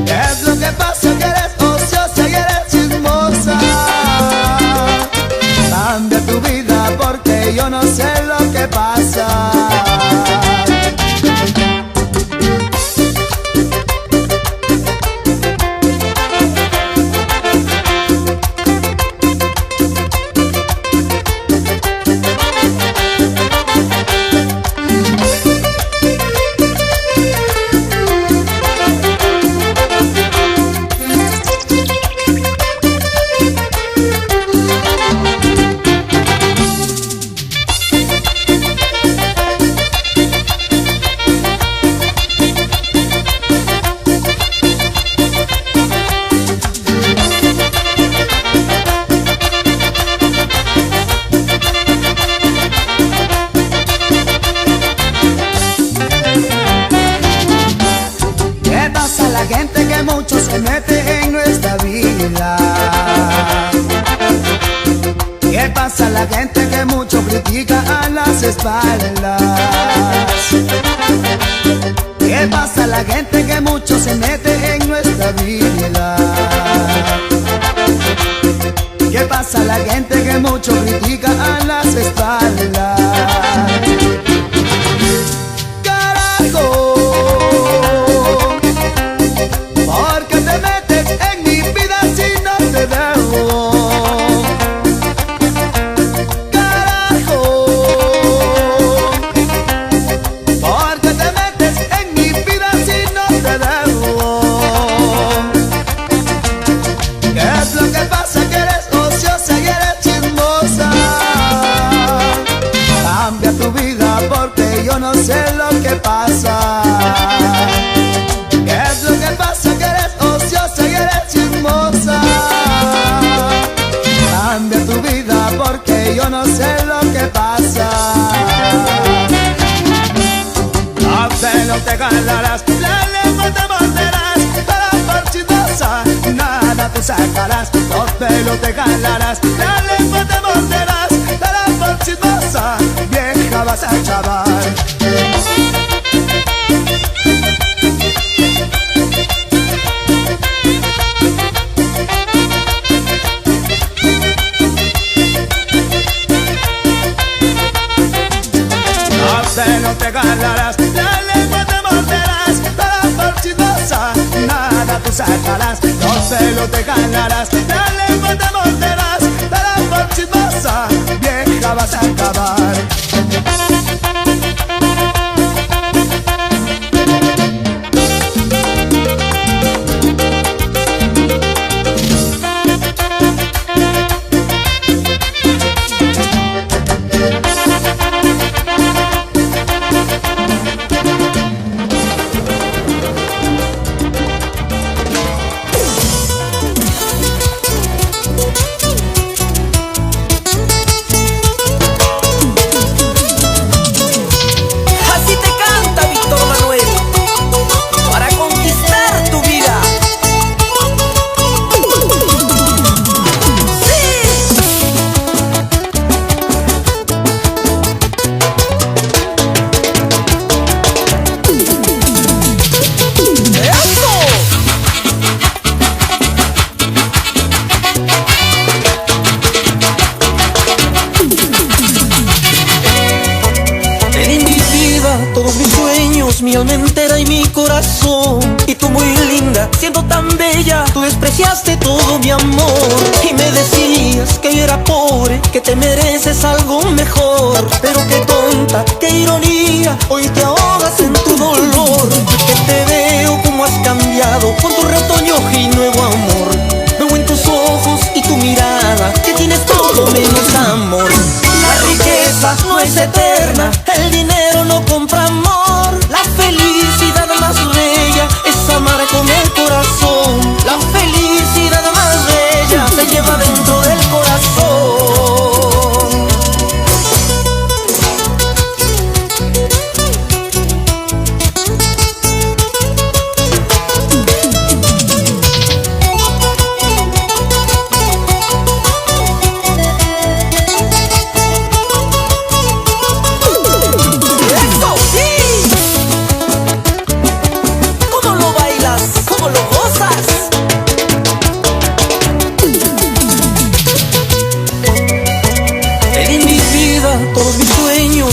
S7: ¿Qué es lo que pasa? Que eres ociosa y eres chismosa. Cambia tu vida porque yo no sé lo que pasa. Gente que mucho se mete en nuestra vida. ¿Qué pasa a la gente que mucho critica a las espaldas? ¿Qué pasa a la gente que mucho se mete en nuestra vida? ¿Qué pasa a la gente que mucho critica a las espaldas? No sé lo que pasa. ¿Qué es lo que pasa? Que eres ociosa y eres chismosa. Cambia tu vida porque yo no sé lo que pasa. A pelo te ganarás, la lengua te morderás, para por chismosa nada tú sacarás. A pelo te ganarás, la lengua te morderás, para por chismosa vieja vas a chavar. No te ganarás, la lengua te morderás, para por chismosa nada tú sacarás. No solo te ganarás, la lengua te morderás, para por chismosa vieja vas a acabar.
S1: mi corazón. Y tú muy linda, siendo tan bella, tú despreciaste todo mi amor. Y me decías que yo era pobre, que te mereces algo mejor. Pero qué tonta, qué ironía, hoy te ahogas en tu dolor. Que te veo como has cambiado con tu retoño y nuevo amor. Veo en tus ojos y tu mirada que tienes todo menos amor. La riqueza no es eterna, el dinero no compra amor. La felicidad más bella es amar con el corazón. La felicidad más bella se lleva dentro del corazón.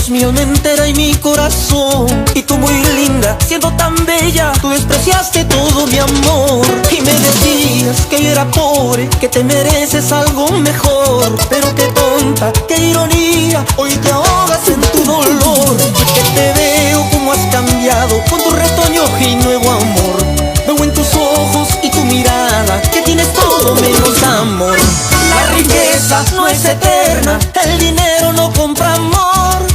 S1: Mi alma entera y mi corazón. Y tú muy linda, siendo tan bella, tú despreciaste todo mi amor. Y me decías que yo era pobre, que te mereces algo mejor. Pero qué tonta, qué ironía, hoy te ahogas en tu dolor. Que te veo como has cambiado con tu retoño y nuevo amor. Veo en tus ojos y tu mirada que tienes todo menos amor. La riqueza no es eterna, el dinero no compra amor.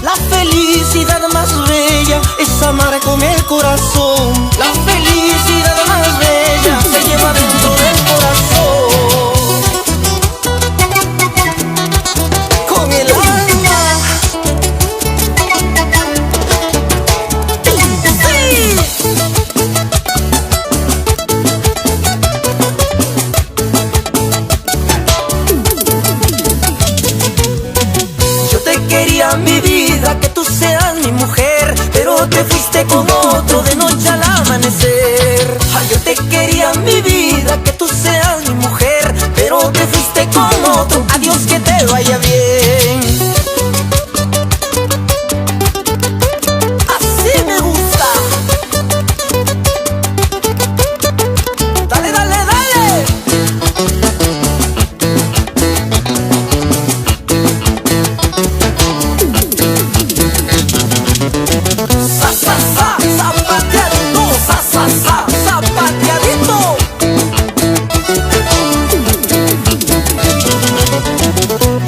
S1: La felicidad más bella es amar con el corazón. La felicidad más bella se lleva dentro del corazón. Con el alma. ¡Sí! Yo te quería mi vida, que tú seas mi mujer, pero te fuiste con otro de noche al amanecer. Ay, yo te quería mi vida, que tú seas mi mujer, pero te fuiste con otro. Adiós, que te vaya bien. Así me gusta. Dale, dale, dale.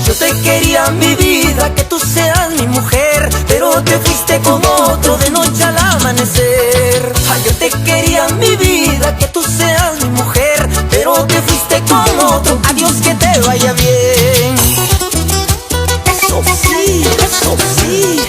S1: Yo te quería mi vida, que tú seas mi mujer, pero te fuiste con otro de noche al amanecer. Ay, yo te quería mi vida, que tú seas mi mujer, pero te fuiste con otro. Adiós, que te vaya bien. Eso sí, eso sí.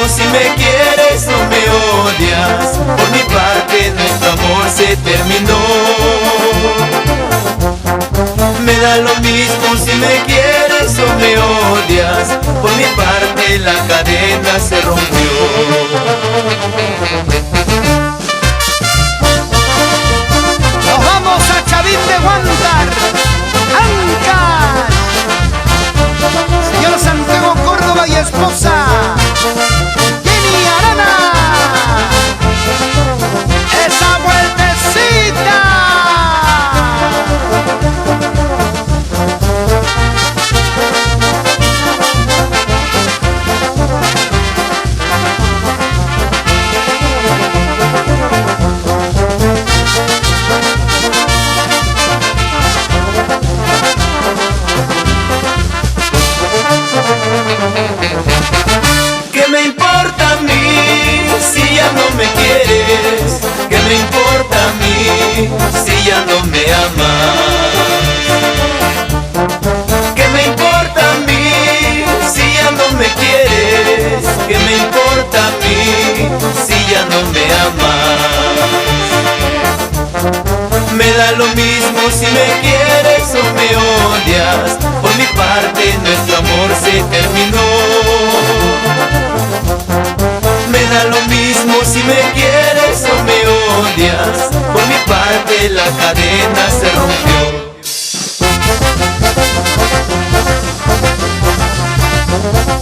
S5: si me quieres o me odias. Por mi parte nuestro amor se terminó. Me da lo mismo si me quieres o me odias. Por mi parte la cadena se rompió.
S4: Nos vamos a Chavín de Huántar, Ancash. Señor Santiago Córdoba y esposa Jenny Arana. Esa vueltecita.
S5: ¿Qué me importa a mí si ya no me quieres? ¿Qué me importa a mí si ya no me amas? ¿Qué me importa a mí si ya no me quieres? ¿Qué me importa a mí si ya no me amas? Me da lo mismo si me quieres o me odias. Por mi parte nuestro amor se terminó. Me da lo mismo si me quieres o me odias. Por mi parte la cadena se rompió.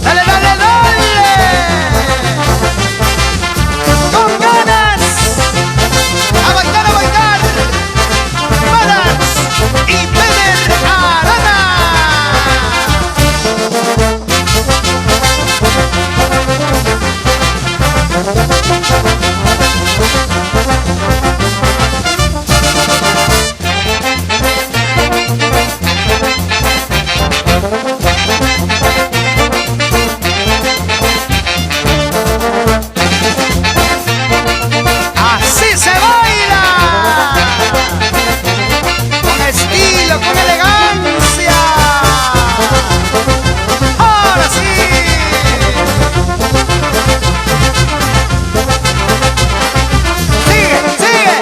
S4: ¡Dale, dale, dale! ¡Con ganas! ¡A bailar, a bailar! ¡Manas y Peder Arana! ¡Así se baila! Con estilo, con elegancia. ¡Ahora sí! ¡Sigue, sigue!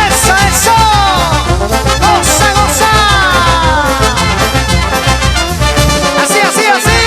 S4: ¡Eso, eso! ¡Goza, goza! ¡Así, así, así!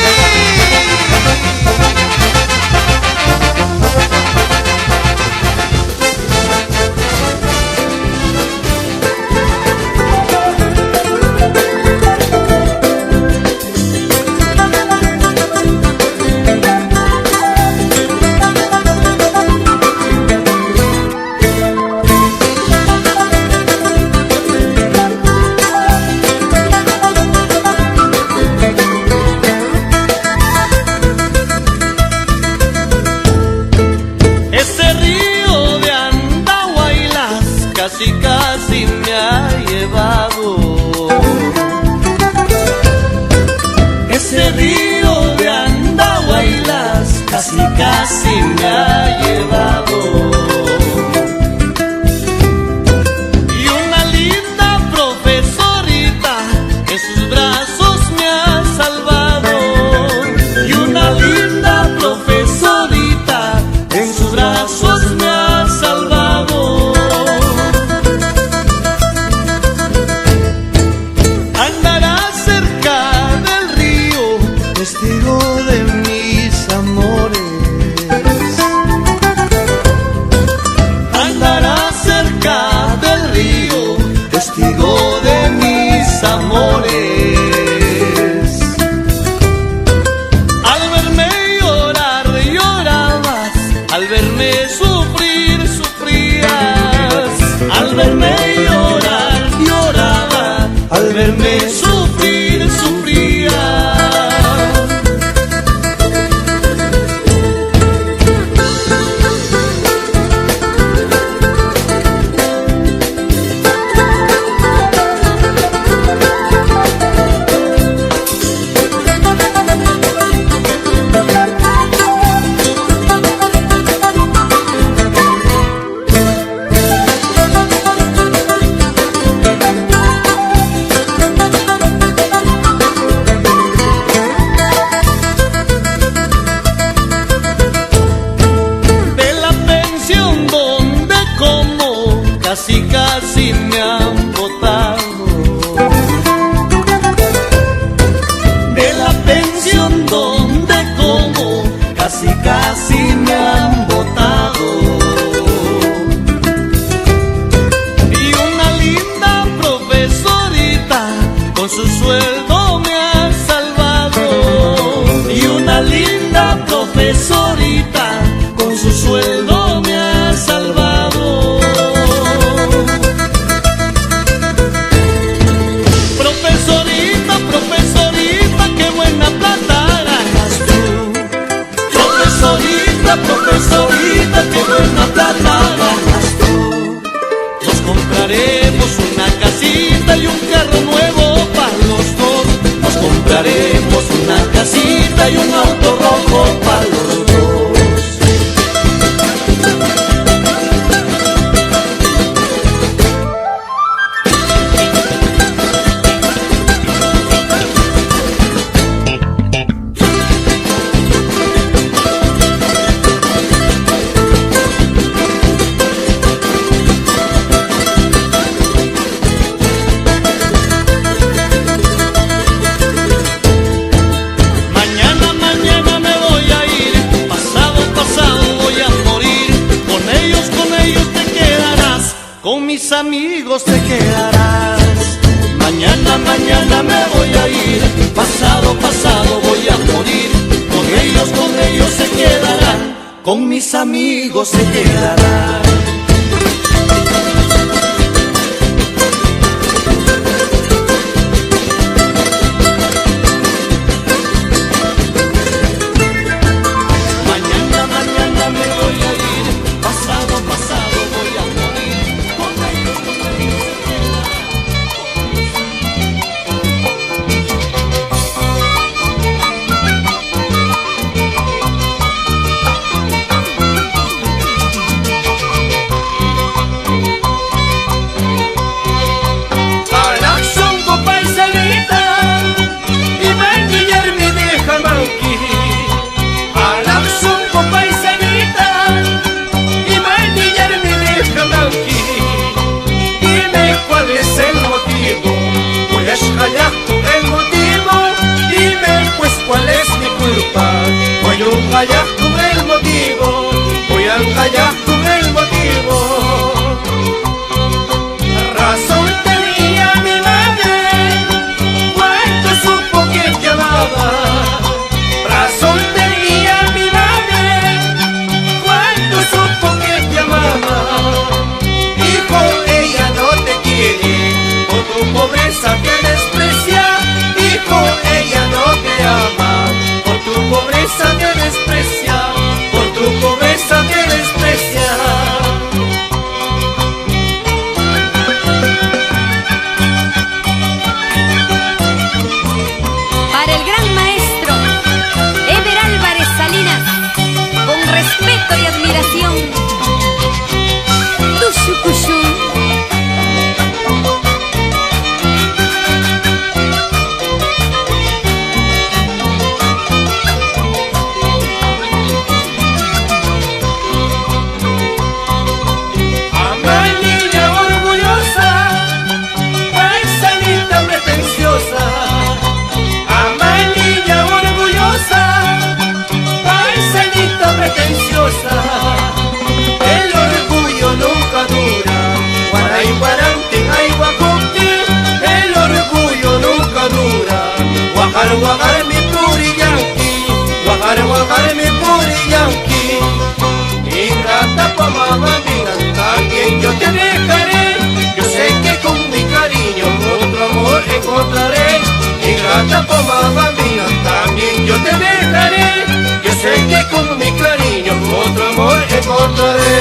S5: Ese río de Andahuaylas casi casi me ha llevado. Ese río de Andahuaylas casi casi me ha llevado. Y una linda profesorita en sus brazos me ha salvado. Y una linda profesorita en sus brazos me ha salvado. Andará cerca del río, testigo de mis amores. profesorita con su sueldo me ha salvado. Profesorita, profesorita, qué buena plata ganas tú. Profesorita, profesorita, qué buena plata ganas tú. Nos compraremos una casita y un carro nuevo para los dos. Nos compraremos una casita y un auto rojo para los dos. Con mis amigos te quedarás. Mañana, mañana me voy a ir. Pasado, pasado voy a morir. Con ellos se quedarán. Con mis amigos se quedarán.
S8: engallar con el motivo, voy a engallar con el motivo. Razón tenía mi madre cuando supo que te amaba. Razón tenía mi madre cuando supo que te amaba. Hijo, ella no te quiere, por tu pobreza te desprecia. Hijo, ella no te ama, por tu pobreza te desprecia, por tu pobreza te desprecia.
S6: Para el gran maestro Eber Álvarez Salinas, con respeto y admiración, Tushukushu.
S8: El orgullo nunca dura, guaray guarante, ay guacote. El orgullo nunca dura, guajar guajar mi puri yanqui, guajar guajar mi puri yanqui. Ingrata pa' mamá mía, también yo te dejaré. Yo sé que con mi cariño otro amor encontraré. Ingrata pa' mamá mía, también yo te dejaré. Yo sé que con mi cariño otro amor encontraré.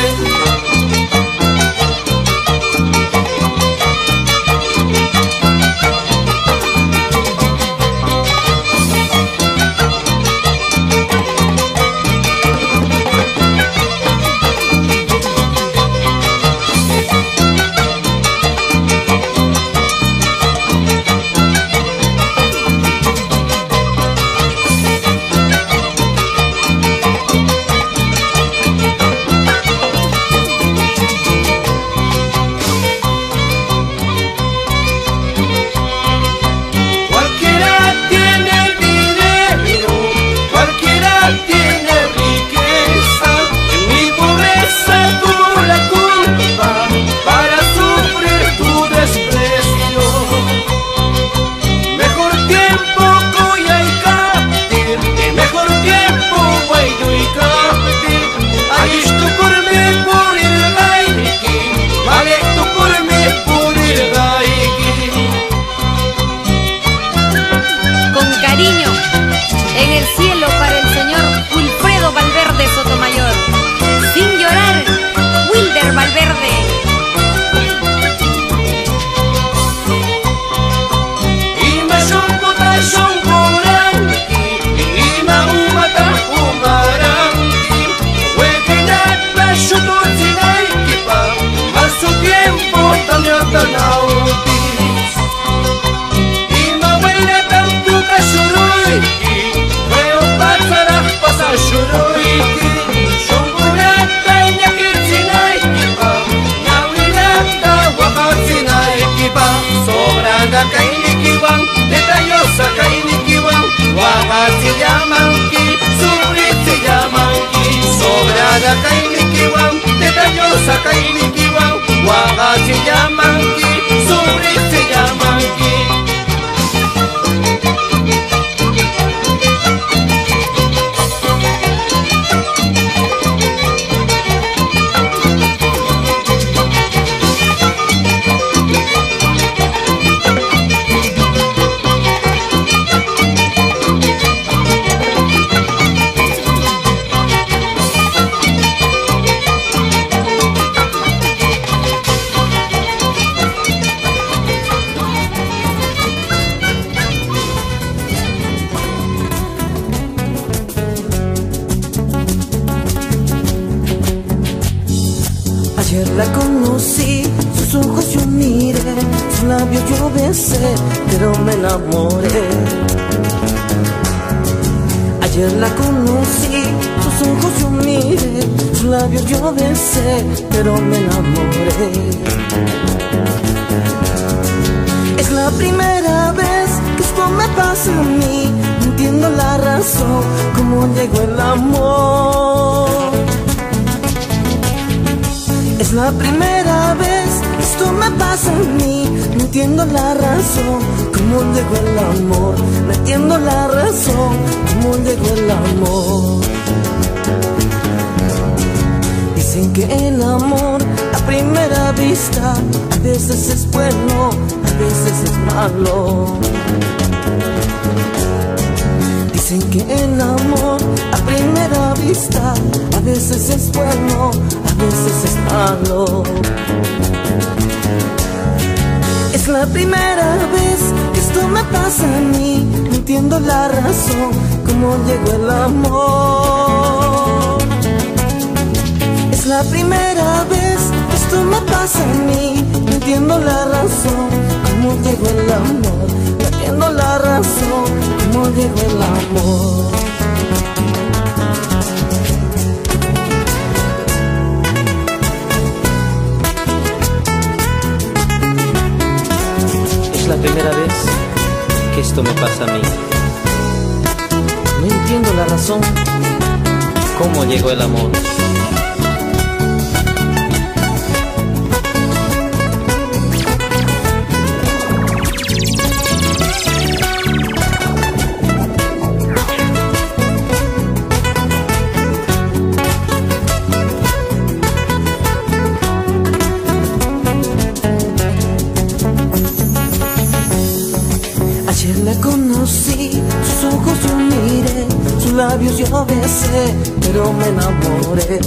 S1: Ayer la conocí, sus ojos yo miré, sus labios yo besé, pero me enamoré. Ayer la conocí, sus ojos yo miré, sus labios yo besé, pero me enamoré. Es la primera vez que esto me pasa a mí, no entiendo la razón, cómo llegó el amor. Es la primera vez que esto me pasa a mí, no entiendo la razón, cómo llegó el amor. No entiendo la razón, cómo llegó el amor. Dicen que el amor a primera vista a veces es bueno, a veces es malo. Dicen que el amor a primera vista a veces es bueno, a veces es malo. Es la primera vez que esto me pasa a mí, no entiendo la razón, cómo llegó el amor. Es la primera vez que esto me pasa a mí, no entiendo la razón, cómo llegó el amor. No entiendo la razón, cómo llegó el amor.
S9: Es la primera vez que esto me pasa a mí.
S1: No entiendo la razón,
S9: ¿Cómo llegó el amor?
S1: ayer la conocí, sus ojos yo miré, sus labios yo besé, pero me enamoré.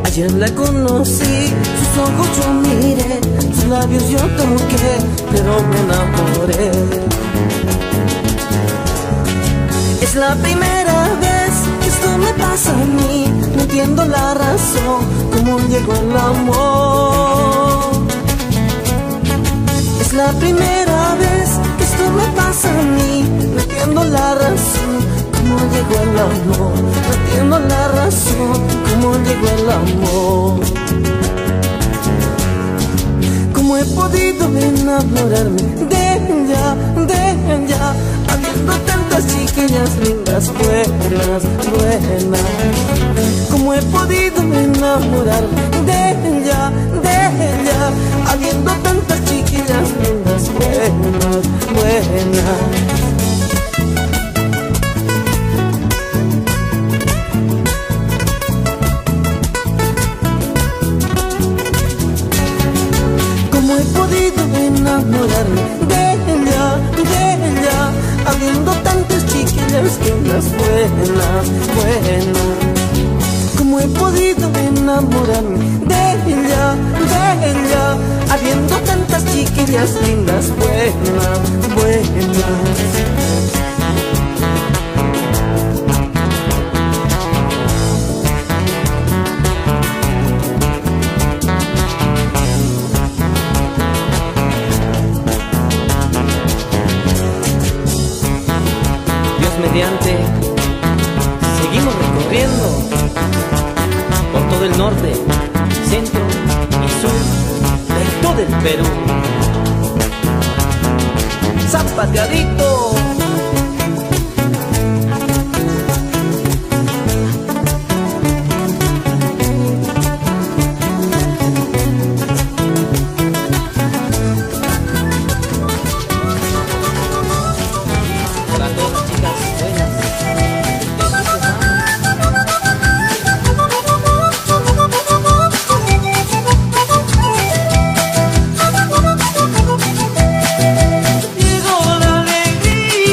S1: Ayer la conocí, sus ojos yo miré, sus labios yo toqué, pero me enamoré. Es la primera vez que esto me pasa a mí, no entiendo la razón, cómo llegó el amor. Es la primera vez que esto me pasa a mí, no entiendo la razón, cómo llegó el amor. No entiendo la razón, cómo llegó el amor. ¿Cómo he podido enamorarme de ella, habiendo tantas chiquillas lindas, buenas, buenas? ¿Cómo he podido enamorarme de ella, habiendo tantas chiquillas lindas, buenas, buenas? ¿Cómo he podido enamorarme de ella, habiendo tantas chiquillas lindas, buenas, buenas? ¿Cómo he podido enamorarme de ella, habiendo tantas chiquillas lindas, buenas, buenas?
S9: Mediante, seguimos recorriendo por todo el norte, centro y sur de todo el Perú. Zapateadito. Para todas las chicas buenas.
S8: Llegó la alegría.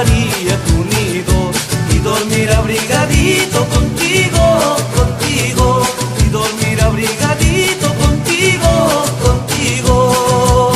S5: haría tu nido y dormir abrigadito contigo, contigo, y dormir abrigadito contigo, contigo.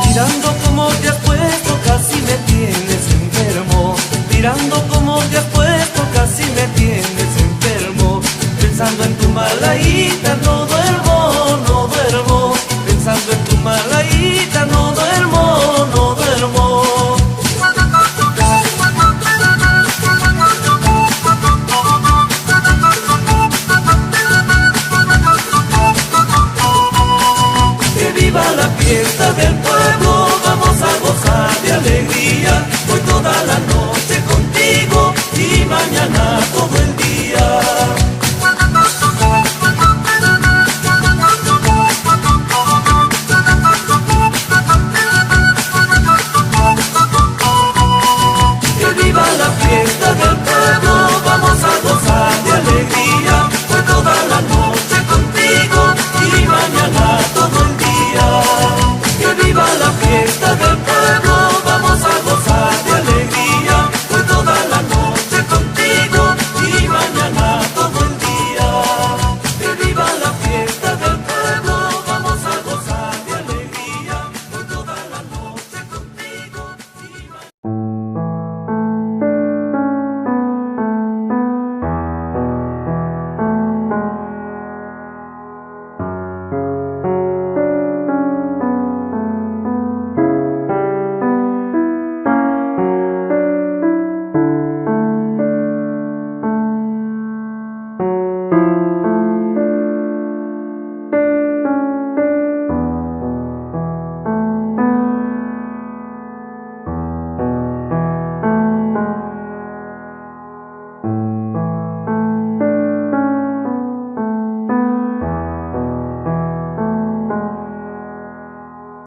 S5: Mirando cómo te has puesto, casi me tienes enfermo. Mirando cómo te has puesto, casi me tienes enfermo. Pensando en tu malaíta, no duermo.